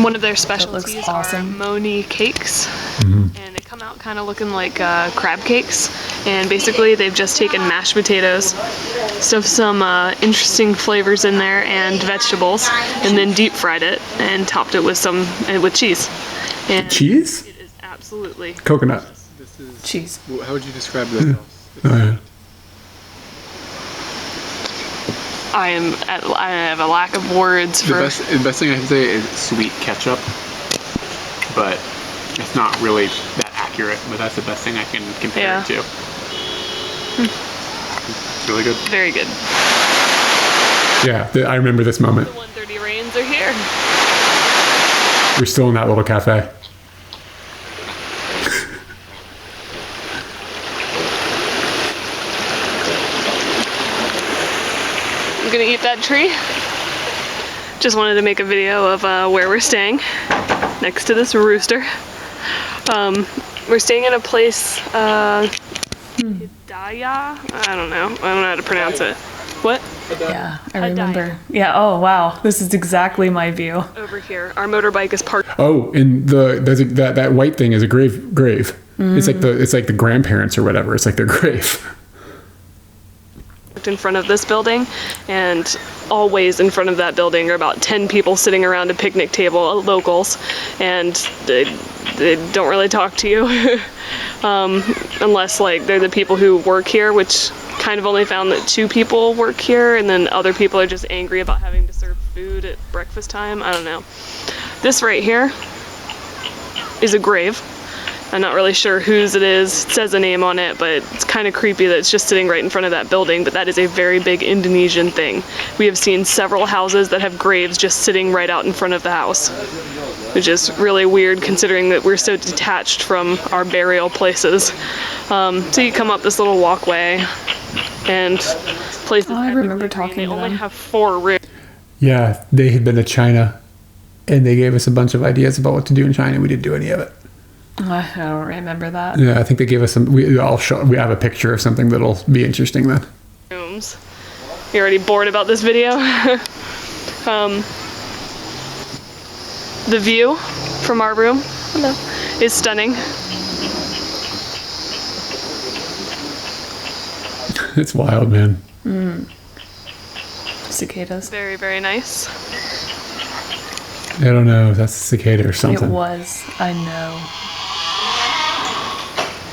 one of their specialties are Moni cakes, and they come out kind of looking like crab cakes. And basically, they've just taken mashed potatoes, stuffed some interesting flavors in there, and vegetables, and then deep fried it and topped it with cheese. And cheese? It is absolutely coconut. This is cheese. How would you describe this? I have a lack of words for. The best thing I can say is sweet ketchup, but it's not really that accurate. But that's the best thing I can compare it to. It's really good. Very good. Yeah, I remember this moment. The 1:30 rains are here. We're still in that little cafe. I'm gonna eat that tree. Just wanted to make a video of where we're staying, next to this rooster. We're staying in a place, Hidaya? I don't know how to pronounce it. What? Yeah, I remember. Yeah, oh wow, this is exactly my view. Over here, our motorbike is parked. Oh, and that white thing is a grave. It's like the grandparents or whatever. It's like their grave. In front of this building, and always in front of that building are about 10 people sitting around a picnic table, locals, and they don't really talk to you unless like they're the people who work here, which kind of only found that 2 people work here, and then other people are just angry about having to serve food at breakfast time. I don't know. This right here is a grave. I'm not really sure whose it is. It says a name on it, but it's kind of creepy that it's just sitting right in front of that building, but that is a very big Indonesian thing. We have seen several houses that have graves just sitting right out in front of the house, which is really weird considering that we're so detached from our burial places. So you come up this little walkway, and places. Oh, I remember talking They to only them. have 4 rooms. Yeah, they had been to China, and they gave us a bunch of ideas about what to do in China. We didn't do any of it. I don't remember that. Yeah, I think they gave us some. We have a picture of something that'll be interesting then. Rooms. You already bored about this video? The view from our room is stunning. It's wild, man. Cicadas. Very, very nice. I don't know if that's a cicada or It something. was. I know.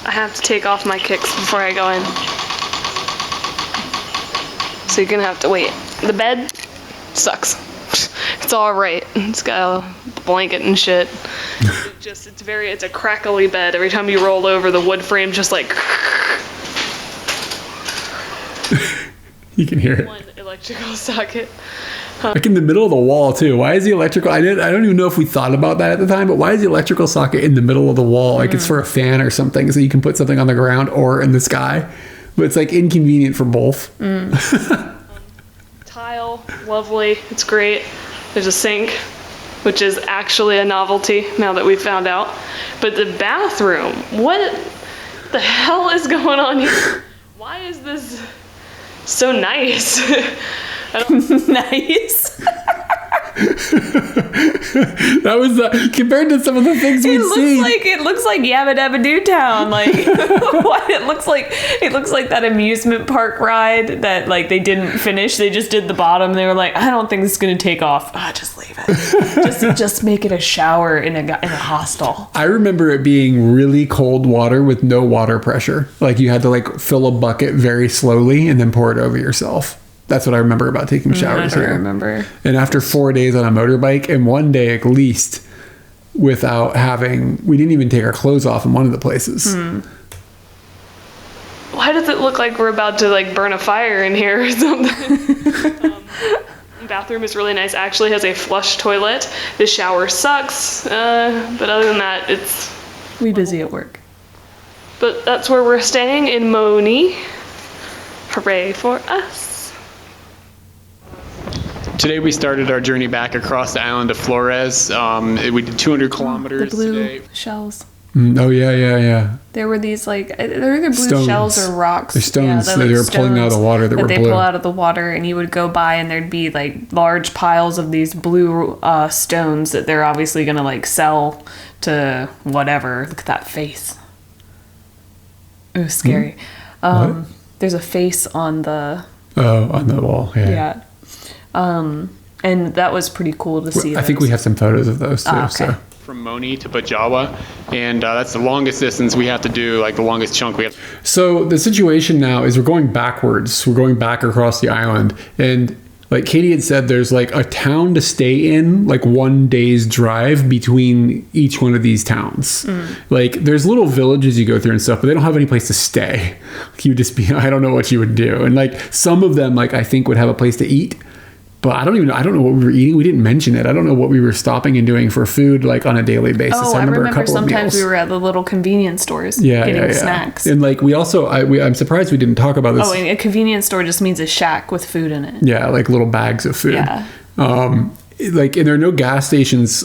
I have to take off my kicks before I go in. So you're gonna have to wait. The bed sucks. It's alright. It's got a blanket and shit. It's a crackly bed. Every time you roll over, the wood frame just like You can hear it. one electrical socket. Like in the middle of the wall too. Why is the electrical? I don't even know if we thought about that at the time. But why is the electrical socket in the middle of the wall? Like it's for a fan or something, so you can put something on the ground or in the sky. But it's like inconvenient for both. Tile, lovely. It's great. There's a sink, which is actually a novelty now that we've found out. But the bathroom, what the hell is going on here? Why is this so nice? Nice. That was compared to some of the things we've seen. It looks like Yabba Dabba Doo Town. Like what? It looks like that amusement park ride that like they didn't finish. They just did the bottom. They were like, I don't think this is gonna take off. Just leave it. just make it a shower in a hostel. I remember it being really cold water with no water pressure. Like you had to like fill a bucket very slowly and then pour it over yourself. That's what I remember about taking showers I don't here. remember. And after 4 days on a motorbike, and one day at least, we didn't even take our clothes off in one of the places. Why does it look like we're about to like burn a fire in here or something? Bathroom is really nice. Actually has a flush toilet. The shower sucks, but other than that, it's. We busy at work. But that's where we're staying in Moni. Hooray for us. Today we started our journey back across the island of Flores. We did 200 kilometers The blue today. shells. Oh yeah. There were these like they're either blue Stones. shells or rocks. They're stones they're that like they were pulling out of the water that were they blue. pull out of the water, and you would go by, and there'd be like large piles of these blue stones that they're obviously gonna like sell to whatever. Look at that face. It was scary. What? There's a face on the On the wall. Yeah. and that was pretty cool to see. I think we have some photos of those too. Okay. So. From Moni to Bajawa, and that's the longest distance we have to do, like the longest chunk we have. So the situation now is we're going backwards. We're going back across the island. And like Katie had said, there's like a town to stay in, like 1 day's drive between each one of these towns. Like there's little villages you go through and stuff, but they don't have any place to stay. You just be, I don't know what you would do. And like some of them, like I think would have a place to eat, But I don't know what we were eating. We didn't mention it. I don't know what we were stopping and doing for food, like on a daily basis. Oh, I remember a couple sometimes of we were at the little convenience stores yeah, getting snacks. And like we also, I'm surprised we didn't talk about this. Oh, and a convenience store just means a shack with food in it. Yeah, like little bags of food. Yeah. Like, and there are no gas stations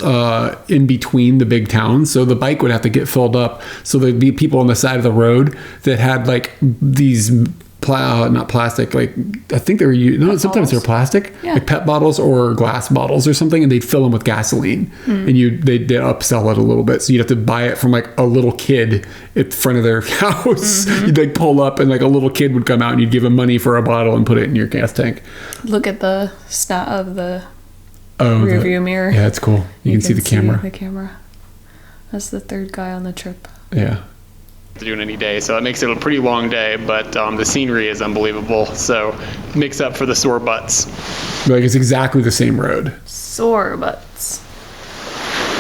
in between the big towns, so the bike would have to get filled up. So there'd be people on the side of the road that had like these not plastic, like I think they were sometimes they're plastic, like pet bottles or glass bottles or something, and they'd fill them with gasoline, and they'd upsell it a little bit, so you'd have to buy it from like a little kid at front of their house. You'd like pull up, and like a little kid would come out, and you'd give him money for a bottle and put it in your gas tank. Look at the snap of the rear view mirror. Yeah, it's cool. You can see the camera. The camera. That's the third guy on the trip. Yeah. To do in any day, so it makes it a pretty long day, but the scenery is unbelievable, so makes up for the sore butts. Like it's exactly the same road. Sore butts.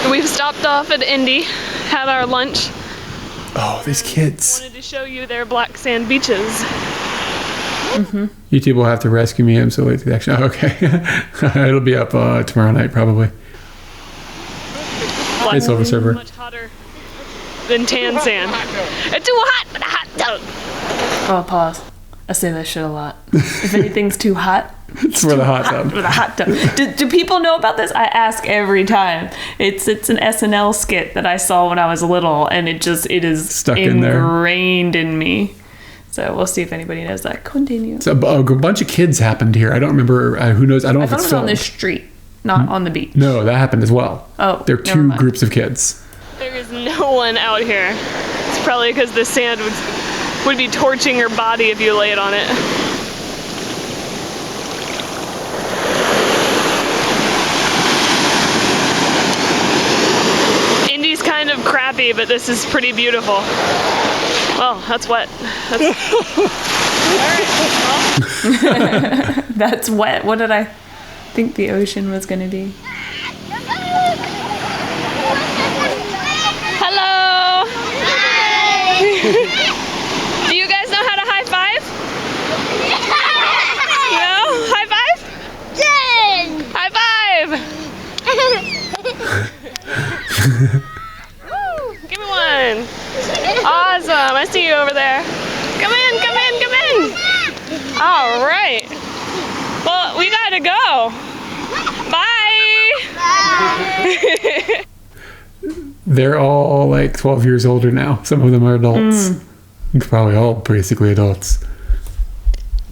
We've stopped off at Indy, had our lunch. Oh, these kids. Wanted to show you their black sand beaches. YouTube will have to rescue me. I'm so late to the action. Oh, okay. It'll be up tomorrow night probably. Hey, Silver Server. Much hotter than tan sand. It's too hot for the hot tub. Oh, pause. I say that shit a lot. If anything's too hot, It's for the hot tub. for the hot tub. Do people know about this? I ask every time. It's an SNL skit that I saw when I was little, and it is Stuck in there. ingrained in me. So we'll see if anybody knows that. Continue. So a bunch of kids happened here. I don't remember. Who knows? I don't know I if thought it it's was on the filmed. street, not on the beach. No, that happened as well. Oh, There are never two mind. groups of kids. There is no one out here. It's probably because the sand would be torching your body if you lay it on it. Indy's kind of crappy, but this is pretty beautiful. Well, that's wet. That's wet. What did I think the ocean was going to be? Hello! Do you guys know how to high five? No? High five? High five! Woo, give me one. Awesome. I see you over there. Come in, come in, come in. All right. Well, we gotta go. Bye. They're all like 12 years older now. Some of them are adults. Probably all basically adults.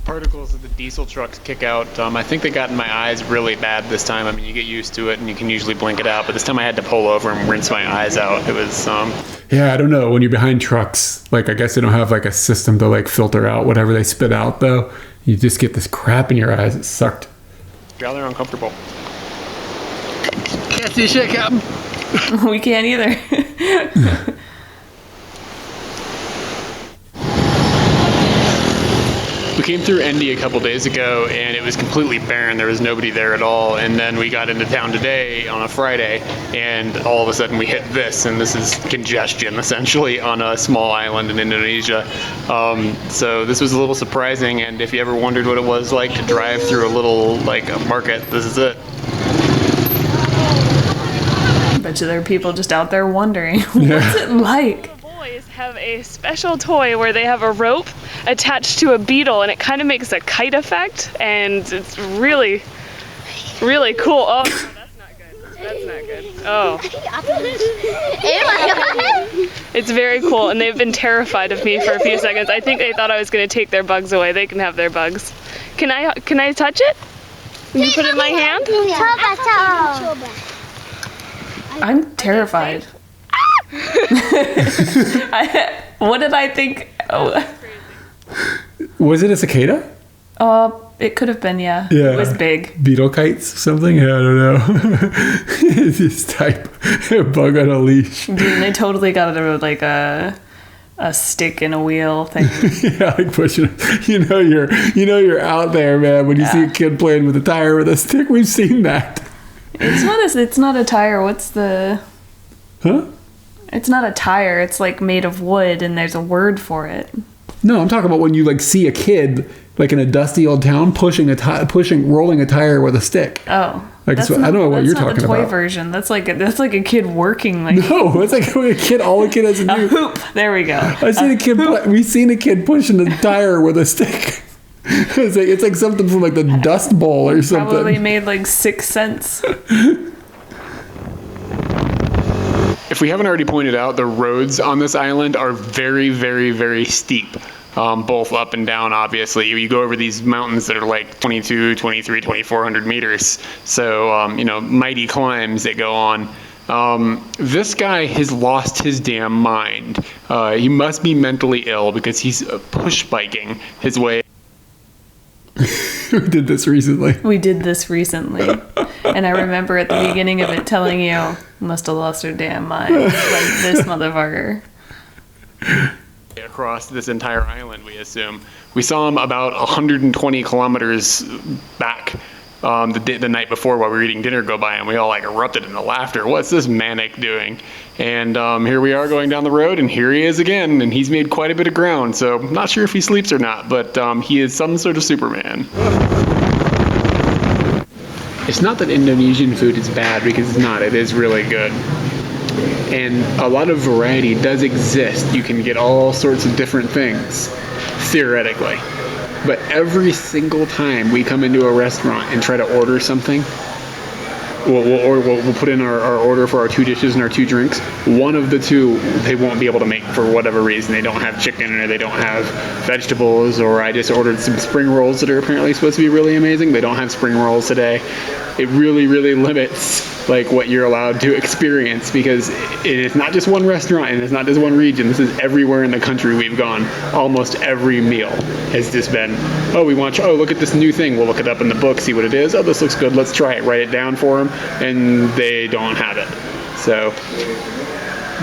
Particles that the diesel trucks kick out, I think they got in my eyes really bad this time. I mean, you get used to it and you can usually blink it out, but this time I had to pull over and rinse my eyes out. It was, Yeah, I don't know. When you're behind trucks, like I guess they don't have like a system to like filter out whatever they spit out though. You just get this crap in your eyes. It sucked. rather uncomfortable. Can't see shit, Captain. We can't either. We came through Indy a couple days ago and it was completely barren. There was nobody there at all. And then we got into town today on a Friday and all of a sudden we hit this, and this is congestion essentially on a small island in Indonesia. So this was a little surprising, and if you ever wondered what it was like to drive through a little like a market, this is it. Bet you there are people just out there wondering, what's it like? Boys have a special toy where they have a rope attached to a beetle, and it kind of makes a kite effect, and it's really, really cool. Oh, no, that's not good. That's not good. Oh. It's very cool, and they've been terrified of me for a few seconds. I think they thought I was going to take their bugs away. They can have their bugs. Can I touch it? Can you put it in my hand? I'm terrified. What did I think? Oh. Was it a cicada? It could have been, yeah. Yeah. It was big. Beetle kites or something? Yeah, I don't know. This type of bug on a leash. Dude, they totally got it with like a stick and a wheel thing. Yeah, like pushing. You're out there, man. When you see a kid playing with a tire with a stick, we've seen that. It's not a tire. What's the? Huh? It's not a tire. It's like made of wood, and there's a word for it. No, I'm talking about when you like see a kid like in a dusty old town rolling a tire with a stick. Oh. Like I don't know what you're talking about. That's not the toy about. version. That's like a kid working like. No, it's like a kid. All a kid has to do. A hoop. There we go. We've seen a kid pushing a tire with a stick. It's like something from like the Dust Bowl or something. Probably made like 6 cents. If we haven't already pointed out, the roads on this island are very, very, very steep. Both up and down, obviously. You go over these mountains that are like 22, 23, 2,400 meters. So, mighty climbs that go on. This guy has lost his damn mind. He must be mentally ill because he's push biking his way. We did this recently. And I remember at the beginning of it telling you, must have lost her damn mind. Like this motherfucker. Across this entire island, we assume. We saw him about 120 kilometers back the night before while we were eating dinner go by, and we all like erupted into laughter. What's this manic doing? And here we are going down the road, and here he is again, and he's made quite a bit of ground, so I'm not sure if he sleeps or not, but he is some sort of Superman. It's not that Indonesian food is bad, because it's not. It is really good. And a lot of variety does exist. You can get all sorts of different things, theoretically. But every single time we come into a restaurant and try to order something, we'll put in our order for our 2 dishes and our 2 drinks. One of the 2 they won't be able to make for whatever reason. They don't have chicken or they don't have vegetables, or I just ordered some spring rolls that are apparently supposed to be really amazing. They don't have spring rolls today. It really, really limits like what you're allowed to experience, because it is not just one restaurant and it's not just one region. This is everywhere in the country we've gone. Almost every meal has just been, look at this new thing. We'll look it up in the book, see what it is. Oh, this looks good. Let's try it. Write it down for them. And they don't have it. So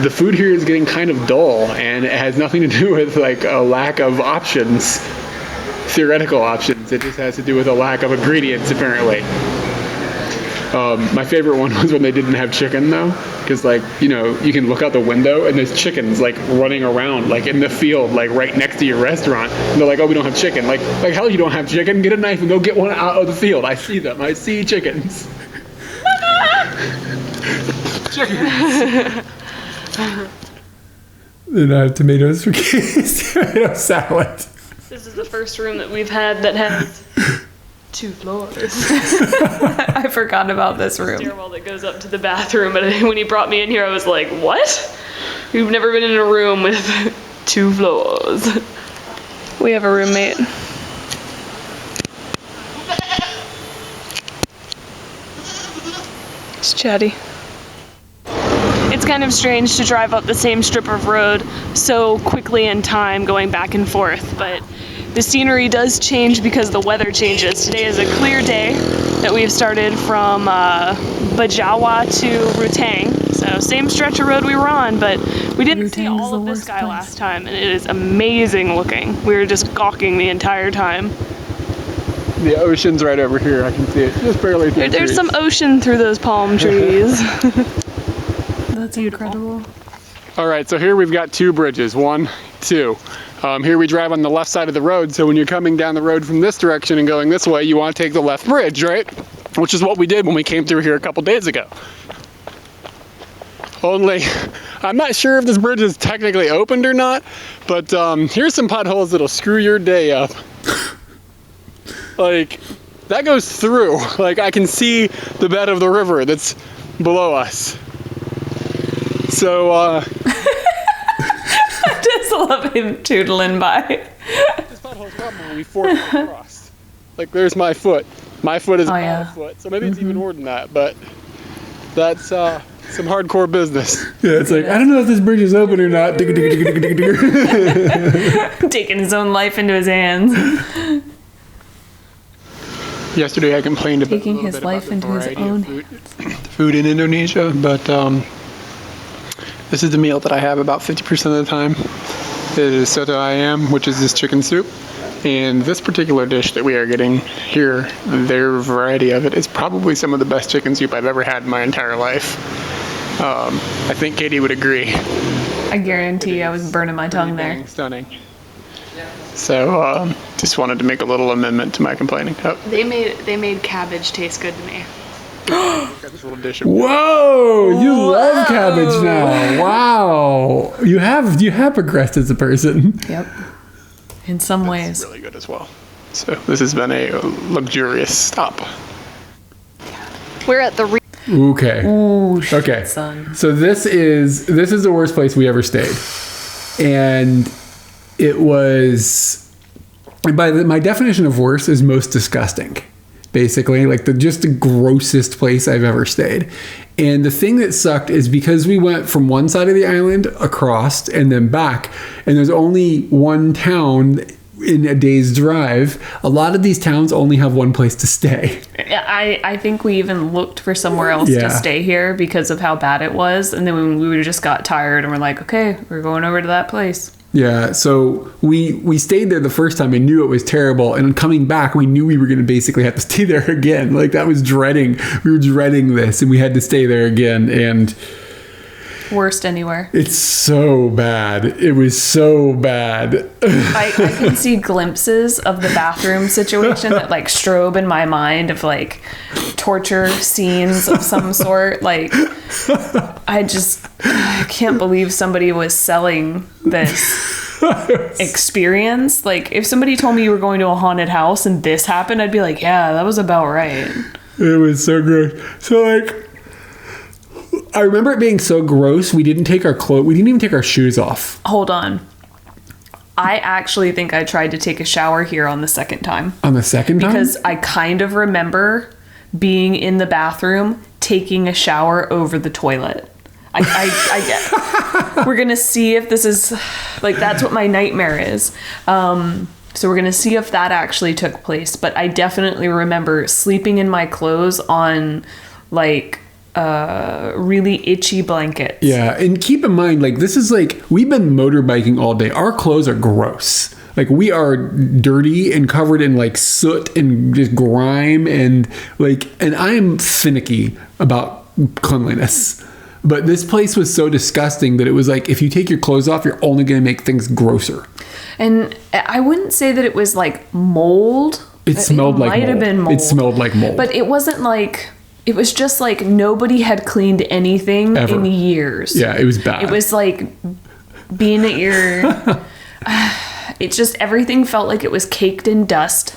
the food here is getting kind of dull, and it has nothing to do with like a lack of options, theoretical options. It just has to do with a lack of ingredients, apparently. My favorite one was when they didn't have chicken, though, because you can look out the window and there's chickens like running around like in the field, like right next to your restaurant. And they're like, "Oh, we don't have chicken." Like hell, you don't have chicken? Get a knife and go get one out of the field. I see them. I see chickens. Chickens. Then I have tomatoes for kids. Tomato salad. This is the first room that we've had that has 2 floors. I forgot about this room. Stairwell that goes up to the bathroom, but when he brought me in here, I was like, what? We've never been in a room with 2 floors. We have a roommate. It's Chatty. It's kind of strange to drive up the same strip of road so quickly in time, going back and forth, but the scenery does change because the weather changes. Today is a clear day that we've started from Bajawa to Rutang. So same stretch of road we were on, but we didn't see all of this guy last time, and it is amazing looking. We were just gawking the entire time. The ocean's right over here. I can see it just barely through There's trees. some ocean through those palm trees. That's incredible. All right, so here we've got 2 bridges. 1, 2. Here we drive on the left side of the road, so when you're coming down the road from this direction and going this way, you want to take the left bridge, right? Which is what we did when we came through here a couple days ago. Only, I'm not sure if this bridge is technically opened or not, but here's some potholes that'll screw your day up. Like, that goes through. Like, I can see the bed of the river that's below us. So, I just love him tootling by. this pothole's problem when we force it across. Like, there's my foot. My foot is about a foot, so maybe it's even more than that, but that's some hardcore business. Yeah, it's like, I don't know if this bridge is open or not. Taking his own life into his hands. Yesterday I complained about Taking his life into his own food in Indonesia, but this is the meal that I have about 50% of the time. It is soto ayam, which is this chicken soup. And this particular dish that we are getting here, their variety of it, is probably some of the best chicken soup I've ever had in my entire life. I think Katie would agree. I guarantee I was burning my tongue there. Stunning. So just wanted to make a little amendment to my complaining. Oh, They made cabbage taste good to me. got this little dish of Whoa! You love cabbage now. Wow. You have progressed as a person. Yep. In some ways. really good as well. So this has been a luxurious stop. We're at the Okay. Ooh, shit, Okay. son. So this is the worst place we ever stayed, and it was, my definition of worst is most disgusting. Basically, like just the grossest place I've ever stayed. And the thing that sucked is because we went from one side of the island across and then back, and there's only one town in a day's drive. A lot of these towns only have one place to stay. I think we even looked for somewhere else Yeah. to stay here because of how bad it was. And then when we just got tired and we're like, okay, we're going over to that place. Yeah, so we stayed there the first time and knew it was terrible, and coming back we knew we were going to basically have to stay there again. Like we were dreading this, and we had to stay there again, and Worst anywhere. it's so bad. It was so bad. I can see glimpses of the bathroom situation that like strobe in my mind of like torture scenes of some sort. Like I can't believe somebody was selling this experience. Like if somebody told me you were going to a haunted house and this happened, I'd be like, yeah, that was about right. It was so gross. So like, I remember it being so gross. We didn't even take our shoes off Hold on. I actually think I tried to take a shower here on the second time. on the second time. Because I kind of remember being in the bathroom, taking a shower over the toilet. I get. We're gonna see if this is like that's what my nightmare is. So we're gonna see if that actually took place. But I definitely remember sleeping in my clothes on like really itchy blankets. Yeah, and keep in mind, like this is like we've been motorbiking all day. Our clothes are gross. Like we are dirty and covered in like soot and just grime and I'm finicky about cleanliness. But this place was so disgusting that it was like if you take your clothes off, you're only going to make things grosser. And I wouldn't say that it was like mold. It smelled like might mold. have been mold. It smelled like mold. But it wasn't like it was just like nobody had cleaned anything Ever. in years. Yeah, it was bad. It was like being at your it just everything felt like it was caked in dust.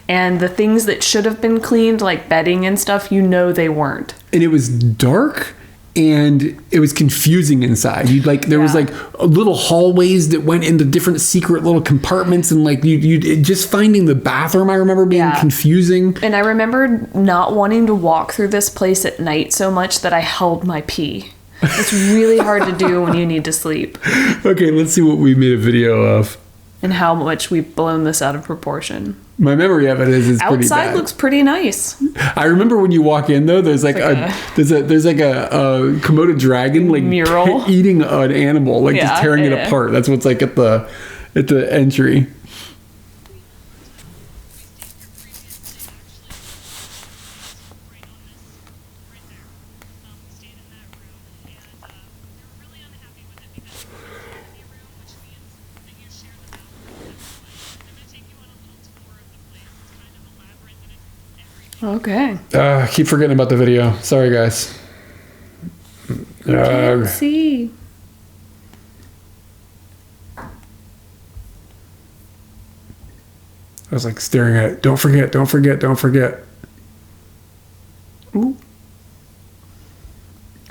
And the things that should have been cleaned, like bedding and stuff, they weren't. And it was dark and it was confusing inside. There was like little hallways that went into different secret little compartments, and like you just finding the bathroom, I remember being confusing. And I remember not wanting to walk through this place at night so much that I held my pee. It's really hard to do when you need to sleep. Okay, let's see what we made a video of. And how much we've blown this out of proportion. My memory of it is it's pretty Outside bad. looks pretty nice. I remember when you walk in though, there's like a Komodo dragon like mural eating an animal, like just tearing it apart. That's what's like at the entry. Okay. Keep forgetting about the video. Sorry, guys. Let's see. I was like staring at it. Don't forget, don't forget, don't forget. Ooh.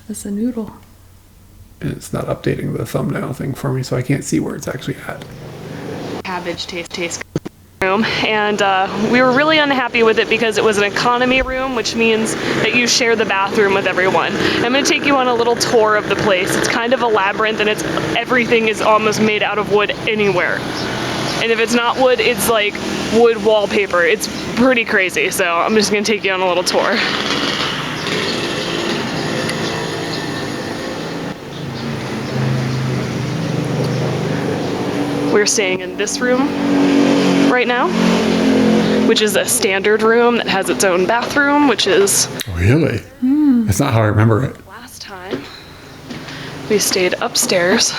That's a noodle. And it's not updating the thumbnail thing for me, so I can't see where it's actually at. cabbage taste room, and we were really unhappy with it because it was an economy room, which means that you share the bathroom with everyone. I'm going to take you on a little tour of the place. It's kind of a labyrinth, and everything is almost made out of wood anywhere. And if it's not wood, it's like wood wallpaper. It's pretty crazy, so I'm just going to take you on a little tour. We're staying in this room right now, which is a standard room that has its own bathroom, which is... Really? That's not how I remember it. Last time, we stayed upstairs.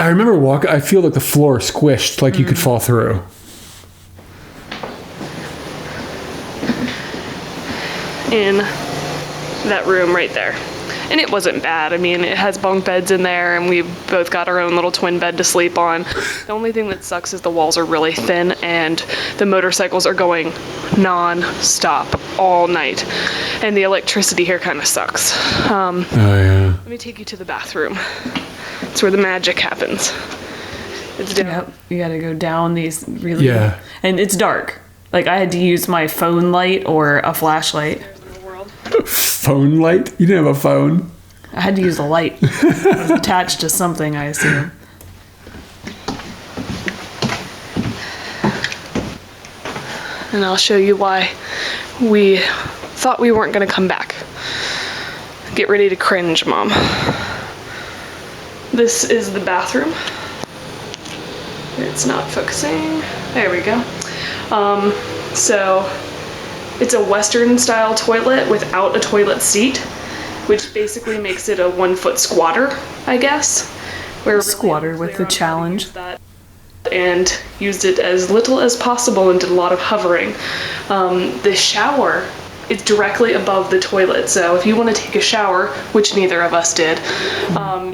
I remember walking. I feel like the floor squished, like you could fall through. In that room right there. And it wasn't bad. I mean, it has bunk beds in there, and we both got our own little twin bed to sleep on. The only thing that sucks is the walls are really thin, and the motorcycles are going non-stop all night. And the electricity here kind of sucks. Oh, yeah. Let me take you to the bathroom. It's where the magic happens. It's down. Yep. You got to go down these really... Yeah. And it's dark. Like, I had to use my phone light or a flashlight. Phone light? You didn't have a phone? I had to use a light. It was attached to something, I assume. And I'll show you why we thought we weren't going to come back. Get ready to cringe, Mom. This is the bathroom. It's not focusing. There we go. So it's a Western style toilet without a toilet seat, which basically makes it a 1 foot squatter, I guess. We're Squatter with the challenge. And used it as little as possible and did a lot of hovering. The shower is directly above the toilet, so if you want to take a shower, which neither of us did,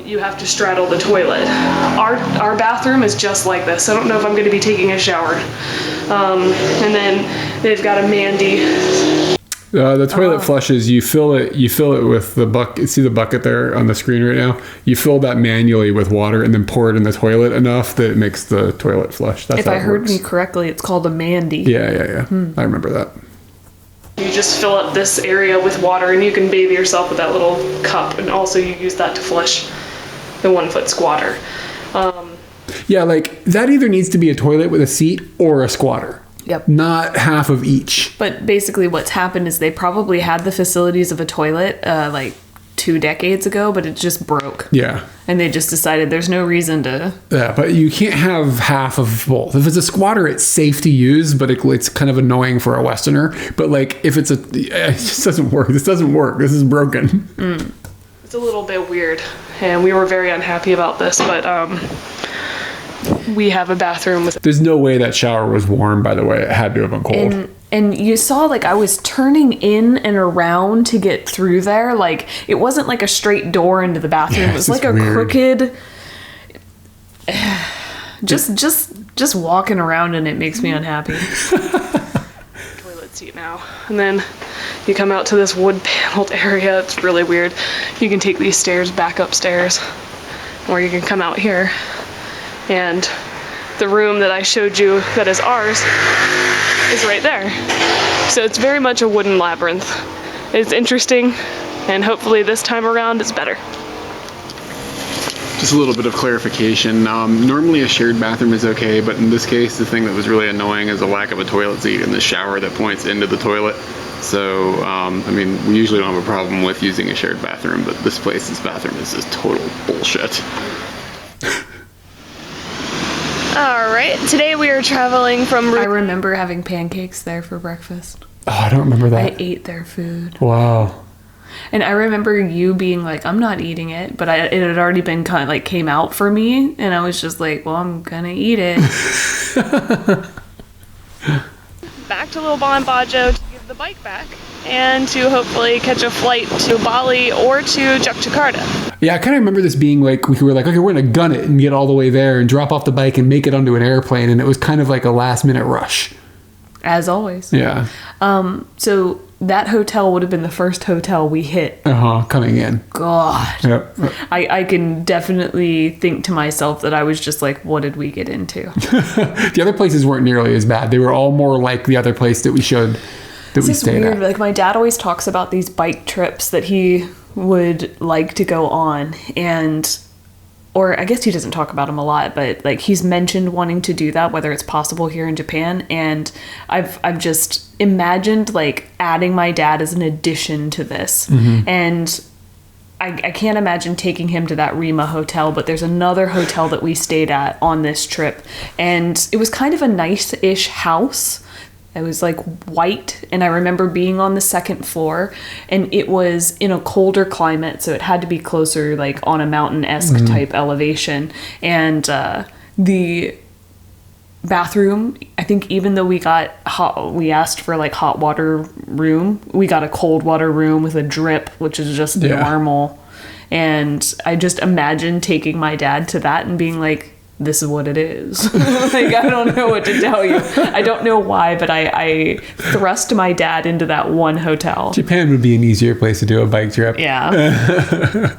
you have to straddle the toilet. Our bathroom is just like this. I don't know if I'm going to be taking a shower. And then they've got a Mandy. The toilet flushes. You fill it with the bucket. See the bucket there on the screen right now? You fill that manually with water and then pour it in the toilet enough that it makes the toilet flush. That's If how I it heard works. me correctly, it's called a Mandy. Yeah. I remember that. You just fill up this area with water and you can bathe yourself with that little cup, and also you use that to flush the 1 foot squatter. Yeah, like that either needs to be a toilet with a seat or a squatter. Yep. Not half of each. But basically what's happened is they probably had the facilities of a toilet like 2 decades ago, but it just broke. Yeah. And they just decided there's no reason to... Yeah, but you can't have half of both. If it's a squatter, it's safe to use, but it's kind of annoying for a Westerner. But like, if it just doesn't work. This doesn't work. This is broken. It's a little bit weird, and we were very unhappy about this, but we have a bathroom with... There's no way that shower was warm, by the way. It had to have been cold. And you saw, like, I was turning in and around to get through there. Like, it wasn't like a straight door into the bathroom. Yeah, it was like a weird. Crooked... Just walking around in it makes me unhappy. Toilet seat now. And then you come out to this wood paneled area. It's really weird. You can take these stairs back upstairs, or you can come out here. And the room that I showed you that is ours is right there. So it's very much a wooden labyrinth. It's interesting, and hopefully this time around it's better. Just a little bit of clarification. Normally a shared bathroom is okay, but in this case, the thing that was really annoying is the lack of a toilet seat and the shower that points into the toilet. So, I mean, we usually don't have a problem with using a shared bathroom, but this bathroom is just total bullshit. All right, today we are traveling from... I remember having pancakes there for breakfast. Oh, I don't remember that. I ate their food. Wow. And I remember you being like, I'm not eating it, but it had already been kind of like came out for me, and I was just like, well, I'm gonna eat it. Back to Little Bajo to give the bike back, and to hopefully catch a flight to Bali or to Jakarta. Yeah, I kind of remember this being like, we were like, okay, we're going to gun it and get all the way there and drop off the bike and make it onto an airplane. And it was kind of like a last minute rush. As always. Yeah. So that hotel would have been the first hotel we hit. Coming in. God. Yep. I can definitely think to myself that I was just like, what did we get into? The other places weren't nearly as bad. They were all more like the other place that we showed, that we stayed weird. at. Like, my dad always talks about these bike trips that he would like to go on, or I guess he doesn't talk about them a lot, but like he's mentioned wanting to do that, whether it's possible here in Japan. And I've just imagined like adding my dad as an addition to this. And I can't imagine taking him to that Rima hotel, but there's another hotel that we stayed at on this trip, and it was kind of a nice-ish house. It was like white, and I remember being on the second floor, and it was in a colder climate, so it had to be closer, like on a mountain-esque type elevation. And the bathroom, I think even though we asked for like hot water room, we got a cold water room with a drip, which is just normal. And I just imagine taking my dad to that and being like, this is what it is. Like, I don't know what to tell you. I don't know why, but I thrust my dad into that one hotel. Japan would be an easier place to do a bike trip. Yeah.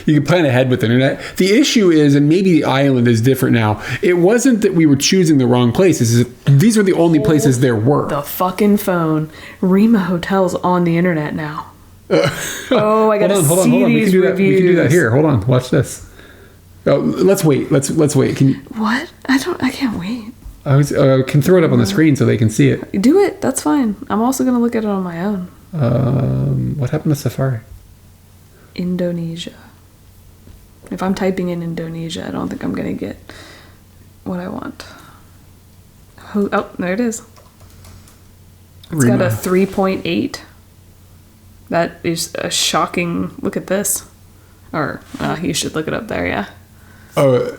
You can plan ahead with internet. The issue is, and maybe the island is different now, it wasn't that we were choosing the wrong places. These were the only places there were. The fucking phone. Rima Hotel's on the internet now. Oh, I gotta see these reviews. We can do that here. Hold on. Watch this. Oh, let's wait. Let's wait. Can you? What? I can't wait. I can throw it up on the screen so they can see it. Do it. That's fine. I'm also gonna look at it on my own. What happened to Safari? Indonesia. If I'm typing in Indonesia, I don't think I'm gonna get what I want. Oh, there it is. It's got a 3.8. That is a shocking. Look at this. Or you should look it up there. Yeah. Oh,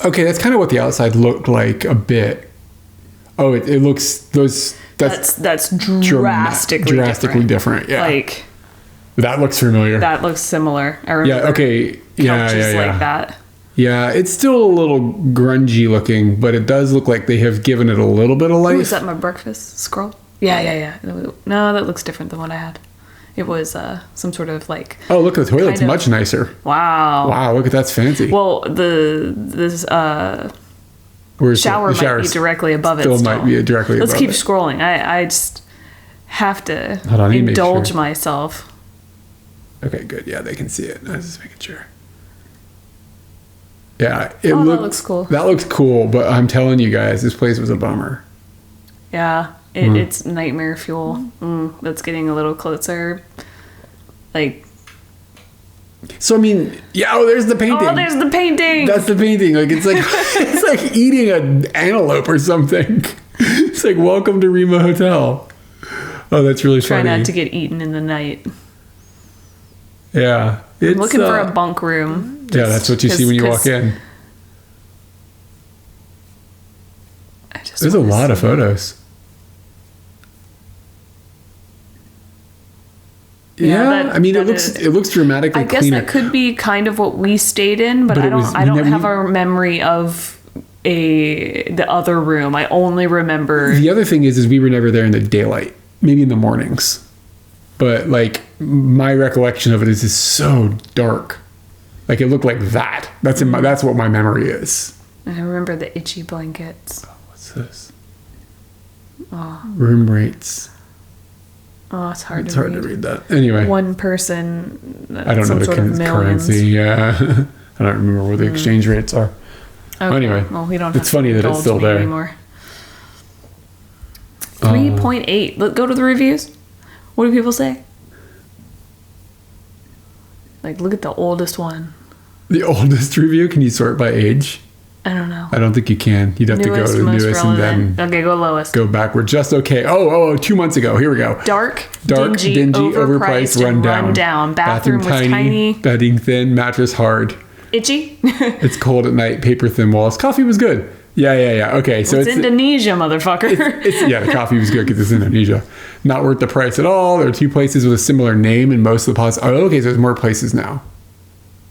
okay. That's kind of what the outside looked like a bit. Oh, it looks that's drastically different. Yeah. Like that looks familiar. That looks similar. I remember. Yeah. Okay. Yeah. Like that. Yeah. It's still a little grungy looking, but it does look like they have given it a little bit of life. Ooh, is that my breakfast scroll? Yeah. No, that looks different than what I had. It was some sort of like. Oh, look at the toilet's much nicer. Wow, look at that's fancy. Well, this shower might be directly above it. Still might be directly above it. Let's keep scrolling. I just have to indulge myself. Okay, good. Yeah, they can see it. I was just making sure. Yeah, that looks cool. That looks cool, but I'm telling you guys, this place was a bummer. Yeah. It's nightmare fuel. That's getting a little closer. Like. So I mean, yeah. Oh, there's the painting. Oh, there's the painting. That's the painting. Like it's like eating an antelope or something. It's like welcome to Rima Hotel. Oh, that's really funny. Try not to get eaten in the night. Yeah, I'm looking for a bunk room. Yeah, that's what you see when you walk in. There's a lot of photos. Yeah, I mean, it looks dramatically cleaner. I guess that could be kind of what we stayed in, but I don't have a memory of the other room. I only remember. The other thing is we were never there in the daylight. Maybe in the mornings, but like my recollection of it is so dark. Like it looked like that. That's what my memory is. And I remember the itchy blankets. Oh, what's this? Oh. Room rates. Oh, it's hard to read that. Anyway. One person. I don't know the currency. Yeah. I don't remember what the exchange rates are. Okay. Anyway. Well, we don't it's funny that it's still there. Anymore. 3.8. Go to the reviews. What do people say? Like, look at the oldest one. The oldest review? Can you sort by age? I don't know. I don't think you can. You'd have to go to the newest relevant. And then... Okay, go lowest. Go backward. Just okay. Oh, 2 months ago. Here we go. Dark, dingy, overpriced, rundown. Bathroom was tiny. Bedding thin. Mattress hard. Itchy. It's cold at night. Paper thin walls. Coffee was good. Yeah. Okay, so it's Indonesia, motherfucker. The coffee was good because it's Indonesia. Not worth the price at all. There are 2 places with a similar name, and most of the so there's more places now.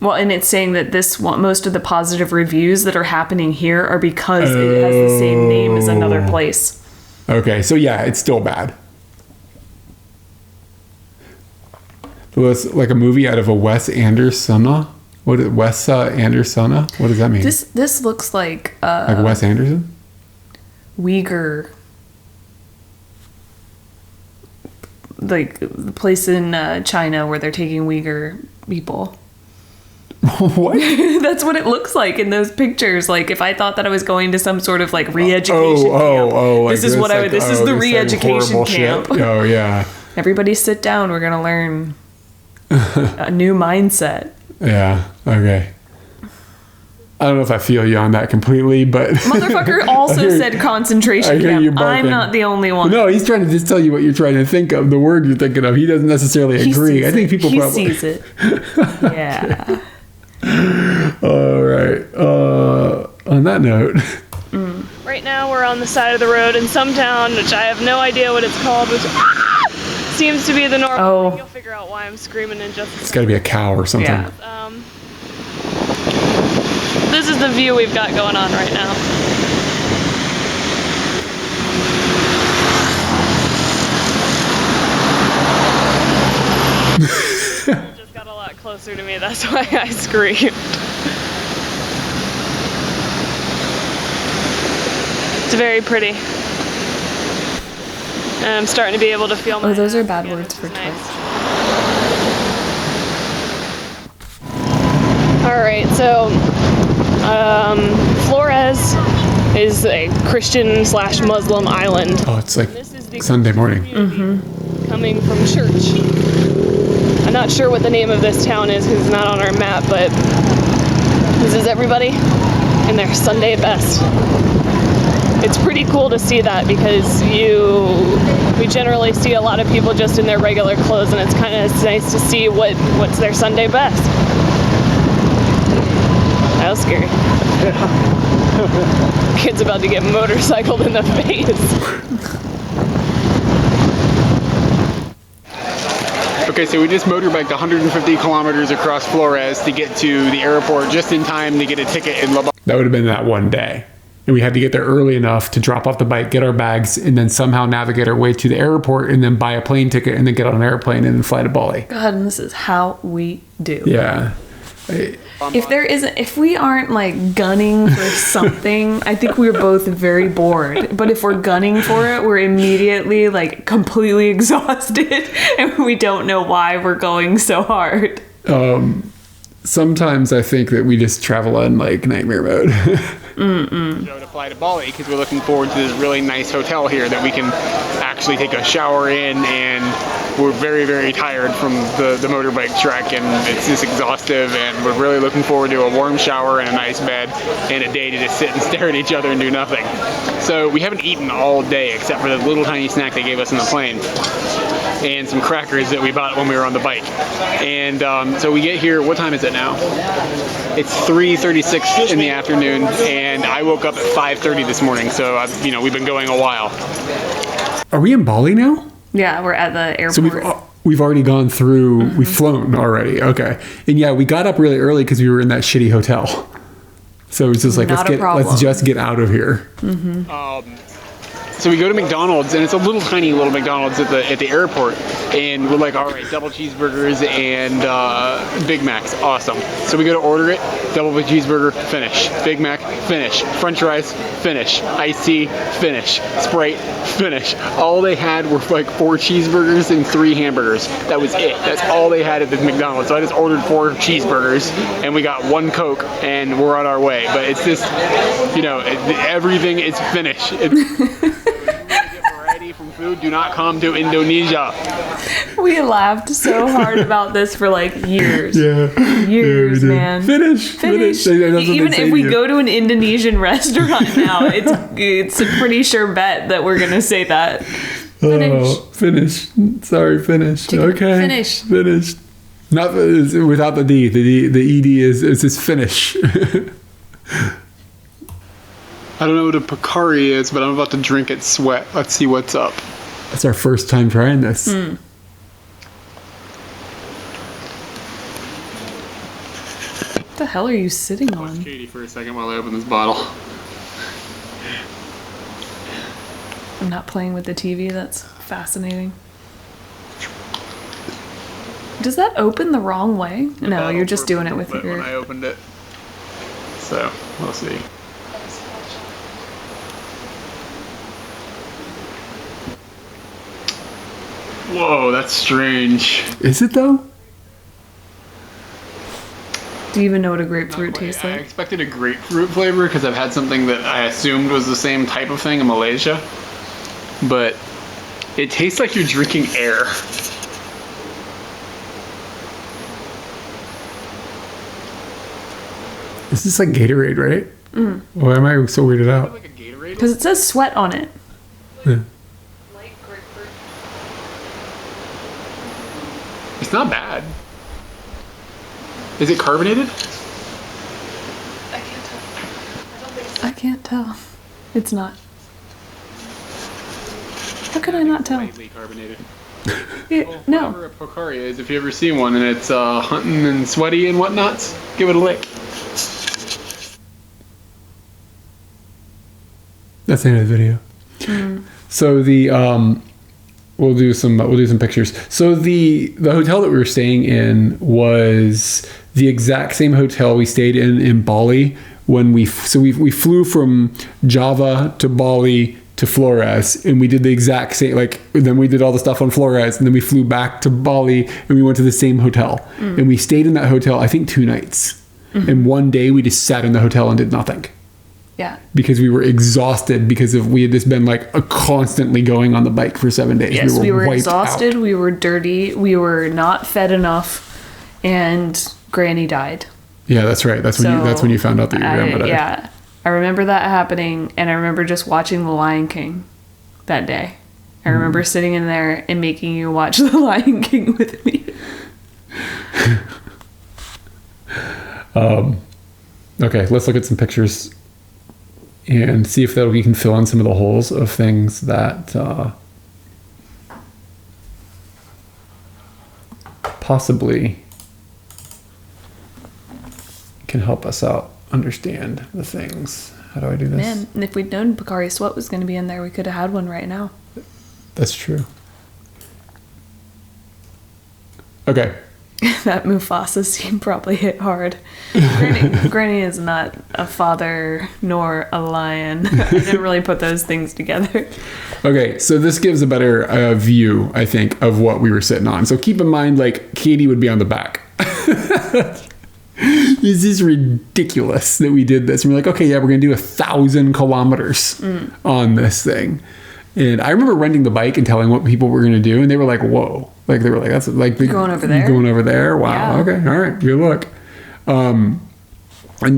Well, and it's saying that most of the positive reviews that are happening here are because it has the same name as another place. Okay, so yeah, it's still bad. It was like a movie out of a Wes Anderson. Wes Anderson? What does that mean? This looks like Wes Anderson? Uyghur. Like the place in China where they're taking Uyghur people. What? That's what it looks like in those pictures. Like if I thought that I was going to some sort of like re-education camp. This is what this is the re-education camp. Shit. Oh yeah. Everybody sit down. We're gonna learn a new mindset. Yeah. Okay. I don't know if I feel you on that completely, but Motherfucker also said concentration I hear you camp. I'm barking. not the only one. No, he's trying to just tell you what you're trying to think of, the word you're thinking of. He doesn't necessarily He agree. sees I think it. people he probably sees it. Yeah. All right. On that note, Right now we're on the side of the road in some town, which I have no idea what it's called, which seems to be the normal. Oh. You'll figure out why I'm screaming in just a it's got to be a cow or something. Yeah. This is the view we've got going on right now. It just got a lot closer to me, that's why I screamed. It's very pretty. And I'm starting to be able to feel my Those are ass bad again, words which for is Twitch. Alright, so Flores is a Christian/Muslim island. Oh, it's like This is the Sunday morning. coming from church. I'm not sure what the name of this town is because it's not on our map, but this is everybody in their Sunday best. It's pretty cool to see that because we generally see a lot of people just in their regular clothes, and it's kind of nice to see what's their Sunday best. That was scary. Kid's about to get motorcycled in the face. Okay, so we just motorbiked 150 kilometers across Flores to get to the airport just in time to get a ticket in La Bamba. That would have been that one day. And we had to get there early enough to drop off the bike, get our bags, and then somehow navigate our way to the airport and then buy a plane ticket and then get on an airplane and then fly to Bali. God, and this is how we do. Yeah. If we aren't like gunning for something, I think we're both very bored. But if we're gunning for it, we're immediately like completely exhausted and we don't know why we're going so hard. Sometimes I think that we just travel on like nightmare mode. To fly to Bali because we're looking forward to this really nice hotel here that we can actually take a shower in, and we're very, very tired from the motorbike trek, and it's just exhaustive, and we're really looking forward to a warm shower and a nice bed and a day to just sit and stare at each other and do nothing. So we haven't eaten all day except for the little tiny snack they gave us in the plane and some crackers that we bought when we were on the bike. And so we get here, what time is it now? It's 3:36 in the afternoon, and I woke up at 5:30 this morning, so we've been going a while. Are we in Bali now? Yeah, we're at the airport. So we've already gone through, we've flown already. Okay. And yeah, we got up really early because we were in that shitty hotel. So it's just like, Not a problem. let's just get out of here. So we go to McDonald's, and it's a little tiny little McDonald's at the airport, and we're like, all right, double cheeseburgers and Big Macs, awesome. So we go to order it, double cheeseburger, finish. Big Mac, finish. French fries, finish. Iced tea, finish. Sprite, finish. All they had were like 4 cheeseburgers and 3 hamburgers. That was it. That's all they had at the McDonald's. So I just ordered 4 cheeseburgers, and we got 1 Coke, and we're on our way. But it's just, everything is finished. From food, do not come to Indonesia. We laughed so hard about this for like years. Yeah. Years, Yeah, man. Finish. Finish. That's what Even they say if we to you. go to an Indonesian restaurant now, it's a pretty sure bet that we're gonna say that. Finish. Oh, finish. Sorry, finish. Chicken, Okay. finish. Finish. Not without the D. The ED is just finish. I don't know what a Pocari is, but I'm about to drink it sweat. Let's see what's up. That's our first time trying this. What the hell are you sitting on? Katie for a second while I open this bottle. I'm not playing with the TV. That's fascinating. Does that open the wrong way? No, you're just doing it with But when I your... opened it. So, we'll see. Whoa, that's strange. Is it though? Do you even know what a grapefruit Wait, tastes I like? expected a grapefruit flavor because I've had something that I assumed was the same type of thing in Malaysia. But it tastes like you're drinking air. This is like Gatorade, right? Why am I so weirded out? Like a Gatorade? Because it says sweat on it. Yeah. Light grapefruit. It's not bad. Is it carbonated? I can't tell. I don't think so. I can't tell. It's not. How could I not tell? Lightly carbonated. No. Whatever a Pocari is, if you ever see one and it's hunting and sweaty and whatnots, give it a lick. That's the end of the video. So the we'll do some pictures. So the hotel that we were staying in was the exact same hotel we stayed in Bali when we flew from Java to Bali to Flores, and we did the exact same, like, then we did all the stuff on Flores, and then we flew back to Bali and we went to the same hotel, and we stayed in that hotel I think 2 nights, and one day we just sat in the hotel and did nothing. Yeah. Because we were exhausted because we had just been like constantly going on the bike for 7 days. Yes, we were wiped exhausted. out. We were dirty. We were not fed enough, and Granny died. Yeah, that's right. That's when you found out that your grandma died. Yeah, I remember that happening, and I remember just watching The Lion King that day. I remember sitting in there and making you watch The Lion King with me. Okay, let's look at some pictures and see if we can fill in some of the holes of things that possibly can help us out understand the things. How do I do this? Man, and if we'd known Bakari Sweat was going to be in there, we could have had one right now. That's true. Okay. That Mufasa scene probably hit hard. Granny is not a father nor a lion. I didn't really put those things together. Okay, so this gives a better view, I think, of what we were sitting on. So keep in mind, like, Katie would be on the back. This is ridiculous that we did this. And we're like, okay, yeah, we're going to do 1,000 kilometers on this thing. And I remember renting the bike and telling what people were going to do, and they were like, whoa. Like, they were like, that's like... Going over there? Going over there? Wow. Yeah. Okay. All right. Good luck. And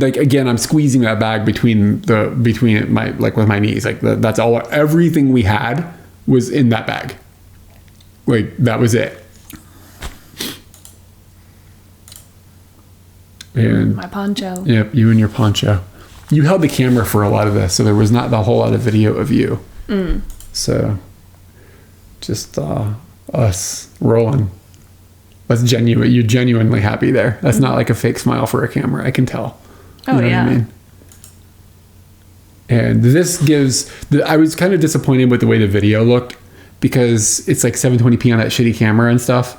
like, again, I'm squeezing that bag between my, like, with my knees. Like, that's all, everything we had was in that bag. Like, that was it. And My poncho. yep, you and your poncho. You held the camera for a lot of this, so there was not a whole lot of video of you. So, just us rolling. That's genuine. You're genuinely happy there. That's not like a fake smile for a camera. I can tell. Oh, yeah. What I mean? And this gives... I was kind of disappointed with the way the video looked because it's like 720p on that shitty camera and stuff.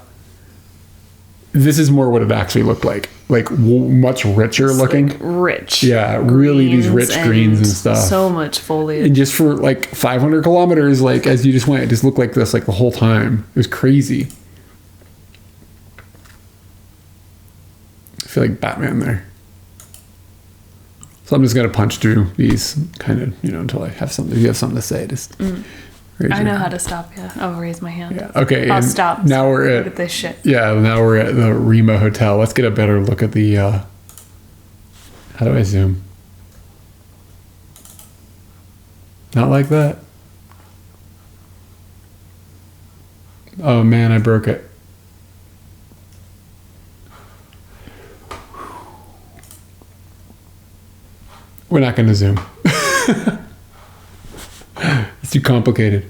This is more what it actually looked like. Like, much richer looking. Like rich. Yeah, really these rich greens and stuff. So much foliage. And just for like 500 kilometers, like, as you just went, it just looked like this like the whole time. It was crazy. I feel like Batman there. So I'm just going to punch through these kind of, until I have something. If you have something to say, just I know how to stop you. I'll raise my hand. Yeah. Okay. I'll and stop. Now we're Look at this shit. Yeah. Now we're at the Remo Hotel. Let's get a better look at the. How do I zoom? Not like that. Oh man, I broke it. We're not going to zoom. It's too complicated.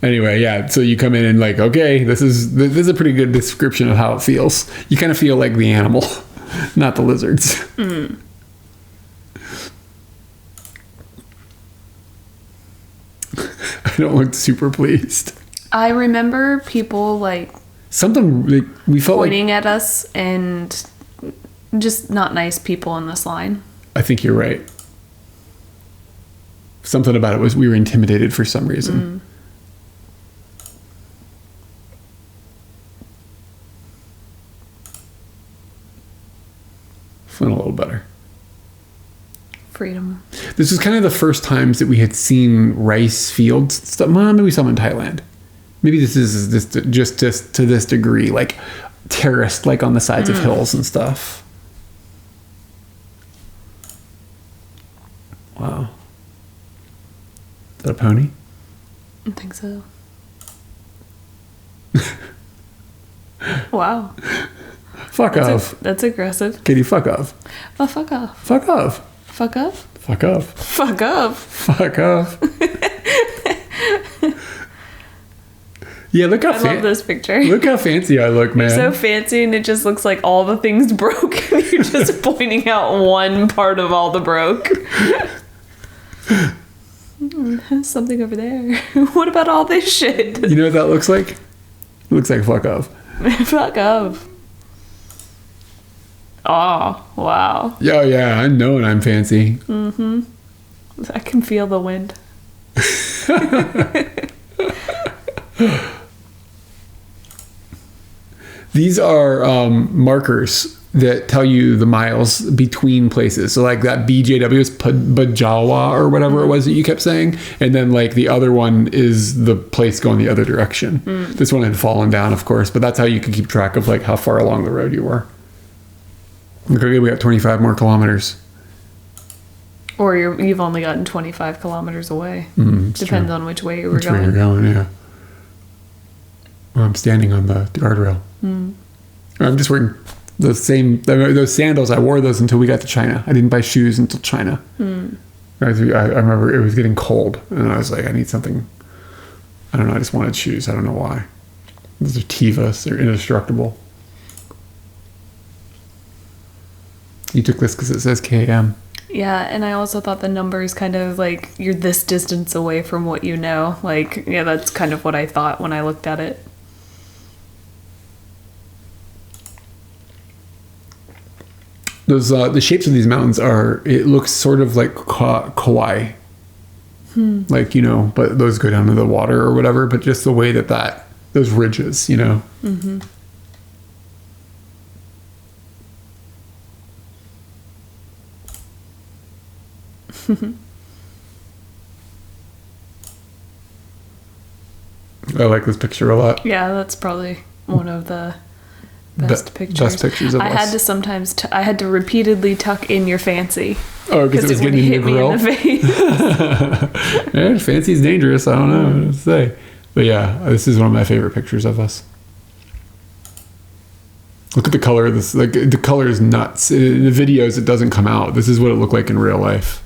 Anyway, yeah. So you come in and like, okay, this is a pretty good description of how it feels. You kind of feel like the animal, not the lizards. I don't look super pleased. I remember people like Something like, we felt pointing at us and just not nice people in this line. I think you're right. Something about it was we were intimidated for some reason. Feeling a little better. Freedom. This was kind of the first times that we had seen rice fields stuff. Well, maybe some in Thailand. Maybe this is just to this degree, like terraced, like on the sides of hills and stuff. Wow. Is that a pony? I think so. Wow. Fuck off. That's aggressive. Katie, fuck off. Oh, fuck off. Fuck off. Fuck up? Fuck off. Fuck up. Fuck off. Yeah, look how I love this picture. Look how fancy I look, man. So fancy, and it just looks like all the things broke. You're just pointing out one part of all the broke. There's something over there. What about all this shit? You know what that looks like? It looks like fuck off. Fuck off. Oh, wow. Yeah, I know when I'm fancy. I can feel the wind. These are markers that tell you the miles between places. So like that BJW is Bajawa or whatever it was that you kept saying. And then like the other one is the place going the other direction. This one had fallen down, of course, but that's how you could keep track of like how far along the road you were. Okay, we got 25 more kilometers. Or you've only gotten 25 kilometers away. Depends on which way you were Which way going. you're going, yeah. Well, I'm standing on the guardrail. I'm just wearing the same, those sandals. I wore those until we got to China. I didn't buy shoes until China. I remember it was getting cold, and I was like, I need something. I don't know. I just wanted shoes. I don't know why. Those are Tevas. They're indestructible. You took this because it says KM. Yeah, and I also thought the numbers kind of like you're this distance away from what you know. Like, yeah, that's kind of what I thought when I looked at it. Those the shapes of these mountains it looks sort of like Kauai. Like, you know, but those go down to the water or whatever, but just the way that those ridges, you know. I like this picture a lot. Yeah, that's probably one of the best pictures. Best pictures of I us. had to sometimes, I had to repeatedly tuck in your fancy. Oh, because it was would getting hit in me your in grill? the face. Yeah, fancy's dangerous. I don't know what to say. But yeah, this is one of my favorite pictures of us. Look at the color of this. Like, the color is nuts. In the videos, it doesn't come out. This is what it looked like in real life.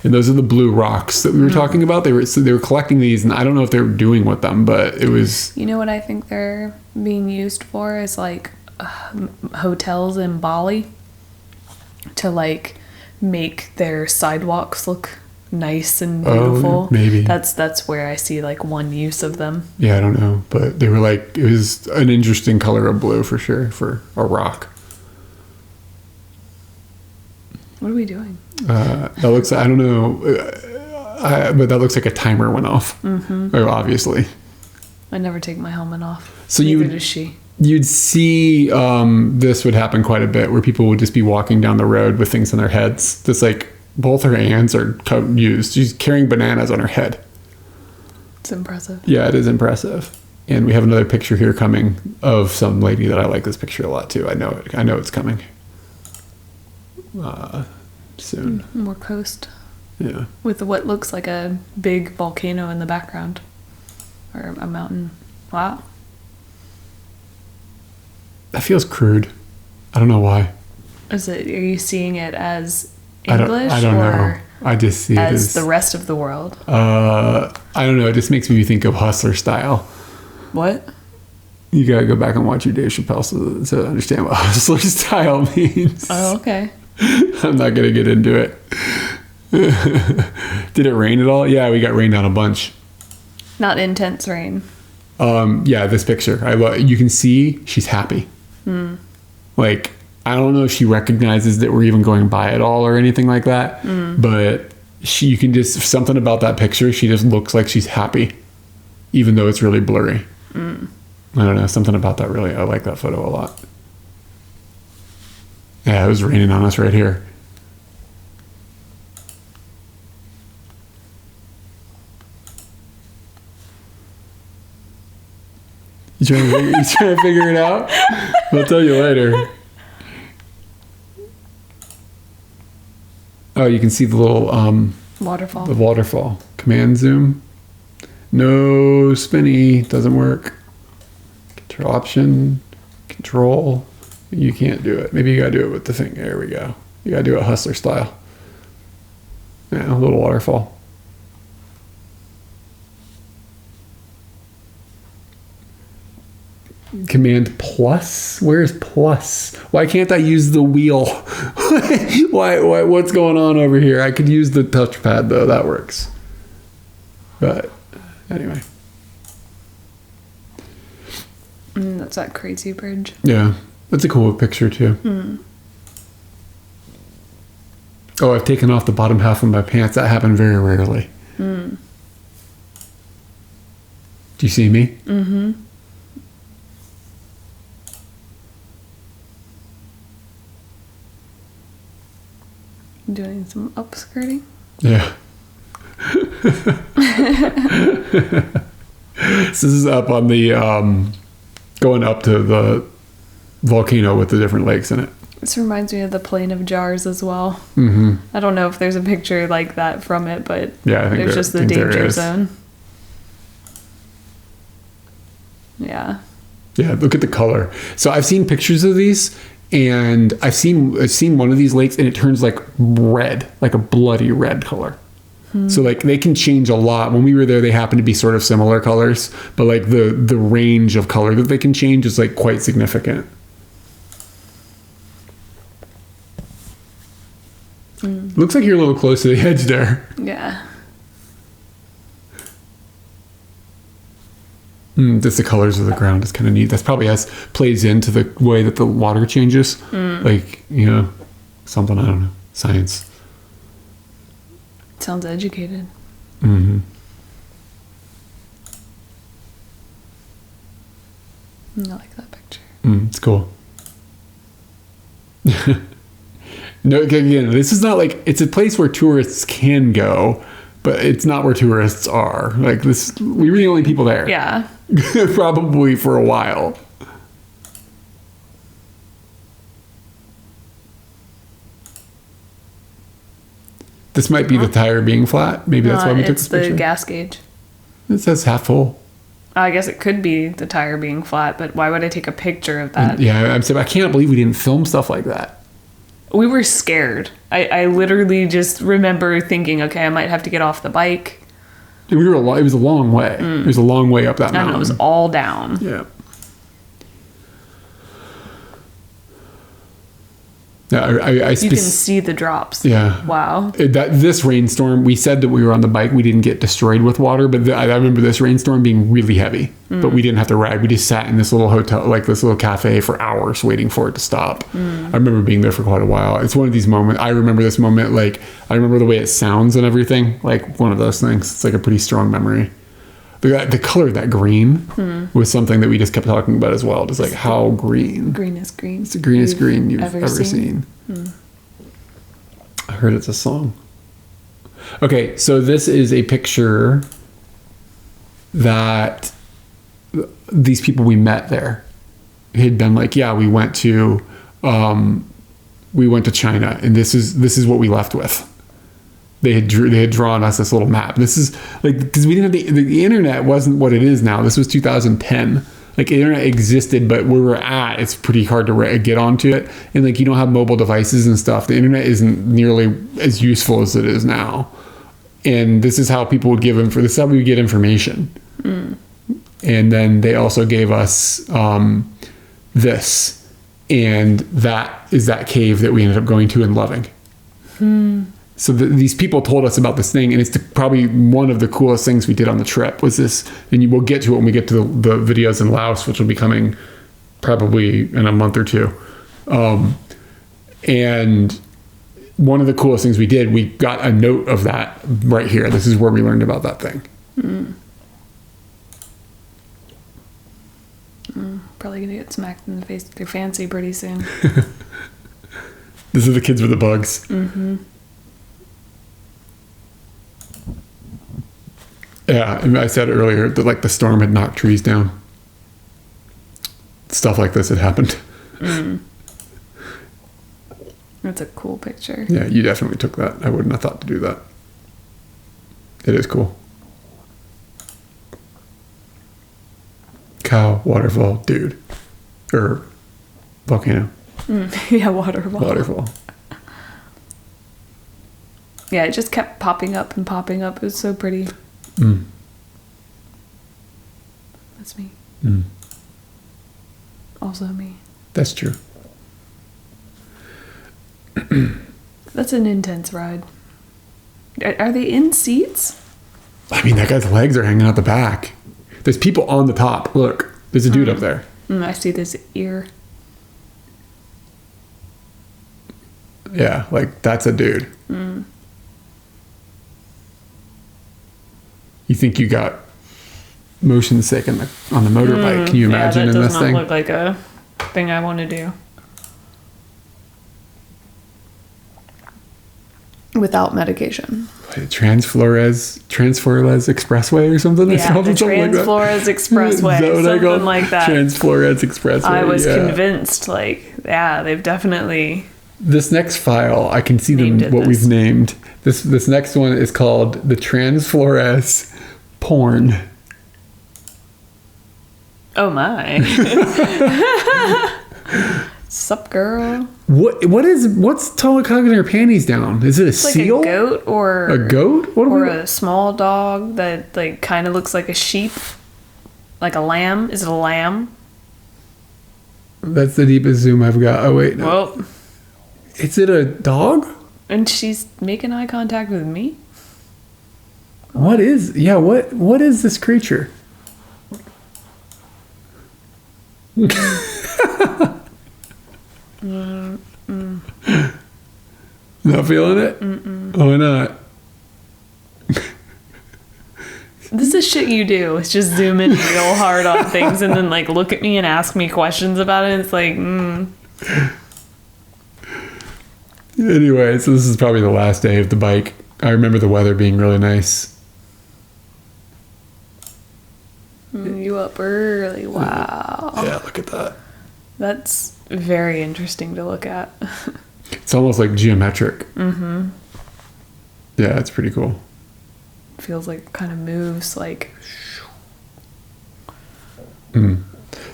And those are the blue rocks that we were talking about. They were collecting these, and I don't know if they were doing with them, but it was. You know what I think they're being used for is like hotels in Bali to like make their sidewalks look nice and beautiful. Maybe. That's where I see like one use of them. Yeah, I don't know, but they were like, it was an interesting color of blue for sure for a rock. What are we doing? That looks, I don't know, but that looks like a timer went off. Oh, obviously. I never take my helmet off. So Neither does she. You'd see this would happen quite a bit where people would just be walking down the road with things on their heads. Just like both her hands are used. She's carrying bananas on her head. It's impressive. Yeah, it is impressive. And we have another picture here coming of some lady that I like this picture a lot too. I know it's coming. Soon. More coast. Yeah. With what looks like a big volcano in the background. Or a mountain. Wow. That feels crude. I don't know why. Are you seeing it as English I don't or know. I just see it as as the rest of the world? I don't know. It just makes me think of Hustler style. What? You gotta go back and watch your Dave Chappelle to understand what Hustler style means. Oh, okay. I'm not gonna get into it. Did it rain at all? Yeah, we got rained on a bunch. Not intense rain. Yeah, this picture. You can see she's happy. Like, I don't know if she recognizes that we're even going by at all or anything like that. But you can just, something about that picture, she just looks like she's happy, even though it's really blurry. I don't know, something about that really, I like that photo a lot. Yeah, it was raining on us right here. You trying to figure it out? I'll tell you later. Oh, you can see the little Waterfall. the waterfall. Command zoom. No spinny. Doesn't work. Control option. Control. You can't do it. Maybe you gotta do it with the thing. There we go. You gotta do it Hustler style. Yeah, a little waterfall. Command plus? Where's plus? Why can't I use the wheel? why what's going on over here? I could use the touchpad though, that works. But anyway. That's that crazy bridge. Yeah. That's a cool picture too. Oh, I've taken off the bottom half of my pants. That happened very rarely. Do you see me? Mm-hmm. Doing some upskirting. Yeah. This is up on the going up to the volcano with the different lakes in it. This reminds me of the Plain of Jars as well. Mm-hmm. I don't know if there's a picture like that from it, but yeah, I think there's just the danger zone. Yeah. Yeah, look at the color. So I've seen pictures of these, and I've seen one of these lakes, and it turns like red, like a bloody red color. So like they can change a lot. When we were there, they happen to be sort of similar colors, but like the range of color that they can change is like quite significant. Looks like you're a little close to the edge there. Yeah. Just the colors of the ground is kind of neat. That's probably plays into the way that the water changes. Like, you know, something, I don't know, science. Sounds educated. Mm-hmm. I like that picture. It's cool. No, again, this is not like, it's a place where tourists can go, but it's not where tourists are. Like this, we were the only people there. Yeah. Probably for a while. This might be the tire being flat. Maybe that's why we took this picture. It's the gas gauge. It says half full. I guess it could be the tire being flat, but why would I take a picture of that? Yeah, I'm saying I can't believe we didn't film stuff like that. We were scared. I literally just remember thinking, okay, I might have to get off the bike. It was a long way. It was a long way up that mountain. And it was all down. Yeah. Yeah, you can see the drops. Yeah. Wow. This rainstorm, we said that we were on the bike. We didn't get destroyed with water, but I remember this rainstorm being really heavy. But we didn't have to ride. We just sat in this little hotel, like this little cafe for hours waiting for it to stop. I remember being there for quite a while. It's one of these moments. I remember this moment, like, I remember the way it sounds and everything. Like, one of those things. It's like a pretty strong memory. The color of that green was something that we just kept talking about as well. Just like how green. Green is green. It's the greenest green you've ever seen. I heard it's a song. Okay, so this is a picture that these people we met there had been like, yeah, we went to China, and this is what we left with. They had drawn us this little map. This is like, because we didn't have the internet wasn't what it is now. This was 2010. Like, the internet existed, but where we're at, it's pretty hard to get onto it. And like, you don't have mobile devices and stuff. The internet isn't nearly as useful as it is now. And this is how people would this is how we would get information. And then they also gave us this, and that is that cave that we ended up going to and loving. So these people told us about this thing, and it's probably one of the coolest things we did on the trip was this. And we'll get to it when we get to the videos in Laos, which will be coming probably in a month or two. And one of the coolest things we did, we got a note of that right here. This is where we learned about that thing. Probably gonna get smacked in the face with your fancy pretty soon. This is the kids with the bugs. Yeah, and I said earlier that like the storm had knocked trees down. Stuff like this had happened. That's a cool picture. Yeah, you definitely took that. I wouldn't have thought to do that. It is cool. Cow, waterfall, dude. Or volcano. Yeah, waterfall. Waterfall. Yeah, it just kept popping up and popping up. It was so pretty. That's me. Also me. That's true. That's an intense ride. Are they in seats? I mean, that guy's legs are hanging out the back. There's people on the top. Look, there's a dude up there. I see this ear. Yeah, like that's a dude. You think you got motion sick on the motorbike? Can you imagine in this that does thing? not look like a thing I want to do. Without medication. Flores Expressway or something? Yeah, the Flores Expressway, something like that. Flores Expressway. I was convinced, they've definitely. This next file, I can see what we've named. This next one is called the Flores Porn. Oh my. Sup, girl? What's cogging her panties down? Is it a seal? Like a goat or a goat? Or a small dog that kind of looks like a sheep, like a lamb. Is it a lamb? That's the deepest zoom I've got. Oh wait, no. Well, is it a dog? And she's making eye contact with me. What is this creature? Not feeling it? Why not? This is shit you do. It's just zoom in real hard on things and then look at me and ask me questions about it. It's Anyway, so this is probably the last day of the bike. I remember the weather being really nice. You up early. Wow. Yeah, look at that. That's very interesting to look at. It's almost like geometric. Mm-hmm. Yeah, it's pretty cool. Feels like it kind of moves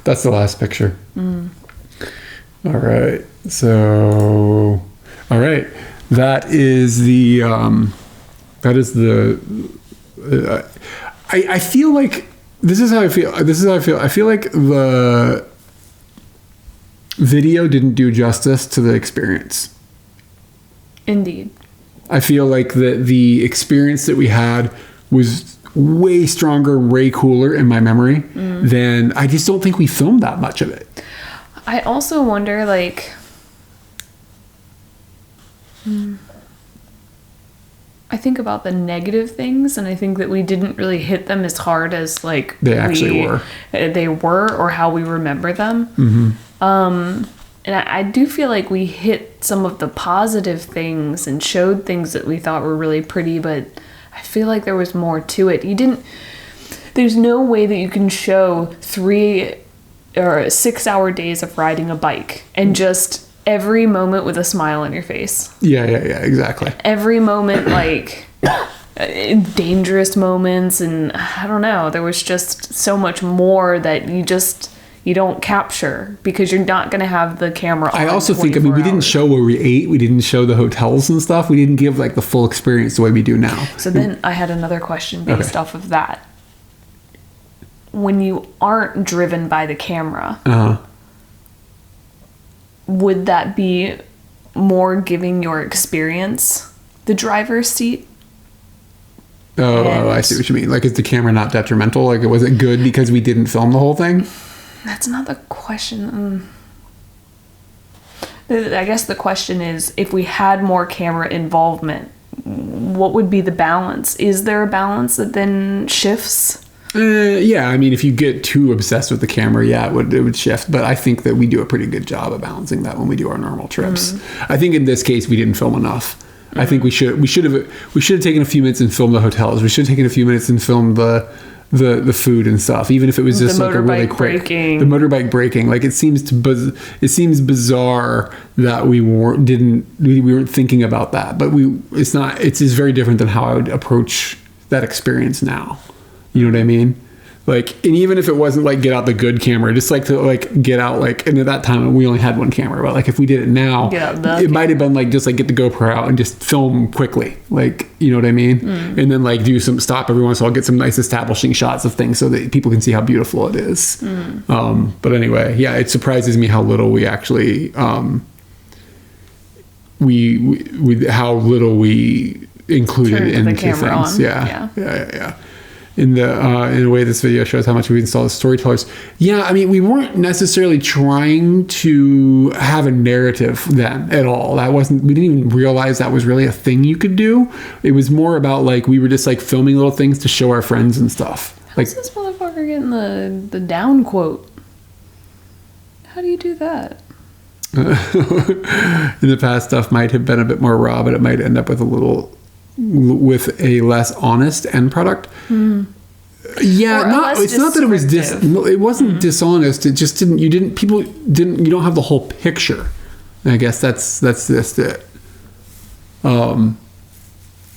That's the last picture. All right. So, all right. That is the, I feel like, this is how I feel. I feel like the video didn't do justice to the experience. Indeed. I feel like the experience that we had was way stronger, way cooler in my memory than, I just don't think we filmed that much of it. I also wonder, I think about the negative things, and I think that we didn't really hit them as hard as they actually were. They were, or how we remember them. Mm-hmm. And I do feel like we hit some of the positive things and showed things that we thought were really pretty, but I feel like there was more to it. There's no way that you can show 3 or 6 hour days of riding a bike and just every moment with a smile on your face. Yeah, exactly. Every moment, dangerous moments, and I don't know, there was just so much more that you don't capture because you're not going to have the camera on. I also think, we didn't show where we ate. We didn't show the hotels and stuff. We didn't give the full experience the way we do now. So then I had another question based off of that. When you aren't driven by the camera, would that be more giving your experience the driver's seat? Oh, I see what you mean. Is the camera not detrimental? Was it good because we didn't film the whole thing? That's not the question. I guess the question is, if we had more camera involvement, what would be the balance? Is there a balance that then shifts? Yeah, I mean, if you get too obsessed with the camera, it would shift. But I think that we do a pretty good job of balancing that when we do our normal trips. I think in this case we didn't film enough. I think we should have taken a few minutes and filmed the hotels. We should have taken a few minutes and filmed the the food and stuff, even if it was just The like a really motorbike quick braking. the motorbike braking. Like it seems bizarre that we weren't thinking about that, but it's just very different than how I would approach that experience now. You know what I mean? Like, and even if it wasn't like get out the good camera, just like to like get out like, and at that time we only had one camera, but like if we did it now, it might have been like just like get the GoPro out and just film quickly, like, you know what I mean? And then like do some stop every once in a while, get some nice establishing shots of things so that people can see how beautiful it is. But anyway, yeah, it surprises me how little we actually we how little we included Turned the into camera things. on. Yeah. In a way, this video shows how much we install as storytellers. Yeah, I mean, we weren't necessarily trying to have a narrative then at all. We didn't even realize that was really a thing you could do. It was more about like, we were just like filming little things to show our friends and stuff. How's this motherfucker getting the down quote? How do you do that? In the past, stuff might have been a bit more raw, but it might end up with a less honest end product. Yeah, it's not that it was it wasn't dishonest. It just didn't. You don't have the whole picture. I guess that's just it.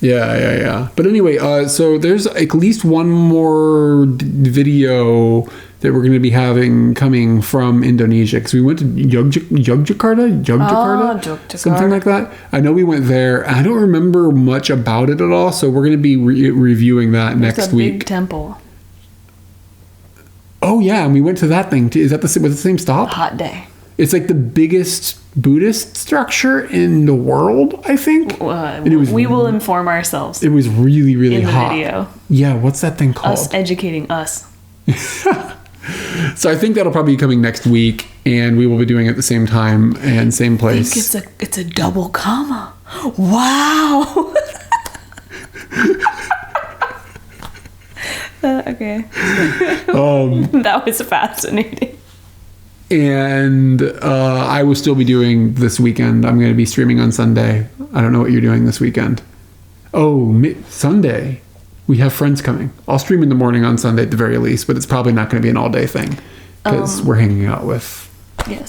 Yeah. But anyway, so there's at least one more video that we're going to be having coming from Indonesia, because we went to Yogyakarta, something like that. I know we went there. I don't remember much about it at all, so we're going to be reviewing that next week. Big temple. Oh yeah, and we went to that thing too. Is that was the same stop? Hot day. It's like the biggest Buddhist structure in the world, I think. We will inform ourselves. It was really, really hot. In the video. Yeah, what's that thing called? Us educating us. So I think that'll probably be coming next week, and we will be doing it at the same time and same place. I think it's a double comma. Wow. Okay. That was fascinating. And I will still be doing this weekend. I'm going to be streaming on Sunday. I don't know what you're doing this weekend. Oh, Sunday. We have friends coming. I'll stream in the morning on Sunday at the very least, but it's probably not going to be an all-day thing because we're hanging out with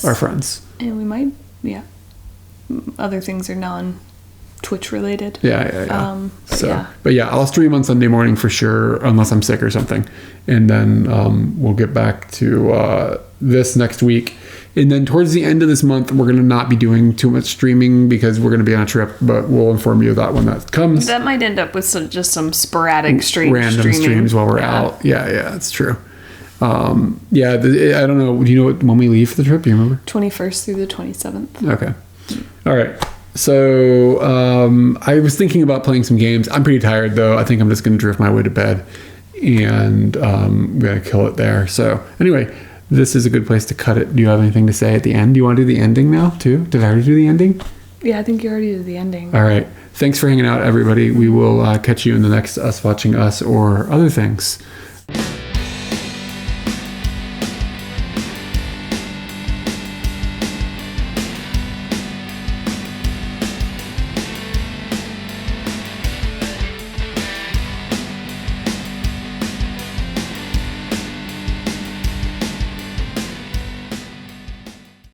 our friends. And we might, other things are non-Twitch related. Yeah. But yeah, I'll stream on Sunday morning for sure, unless I'm sick or something. And then we'll get back to this next week. And then towards the end of this month, we're going to not be doing too much streaming because we're going to be on a trip, but we'll inform you of that when that comes. That might end up with just some sporadic random streams while we're out. Yeah, it's true. I don't know. Do you know when we leave for the trip? Do you remember? 21st through the 27th. Okay. All right. So I was thinking about playing some games. I'm pretty tired, though. I think I'm just going to drift my way to bed, and I'm going to kill it there. So anyway, this is a good place to cut it. Do you have anything to say at the end? Do you want to do the ending now, too? Did I already do the ending? Yeah, I think you already did the ending. All right. Thanks for hanging out, everybody. We will catch you in the next Us Watching Us or other things.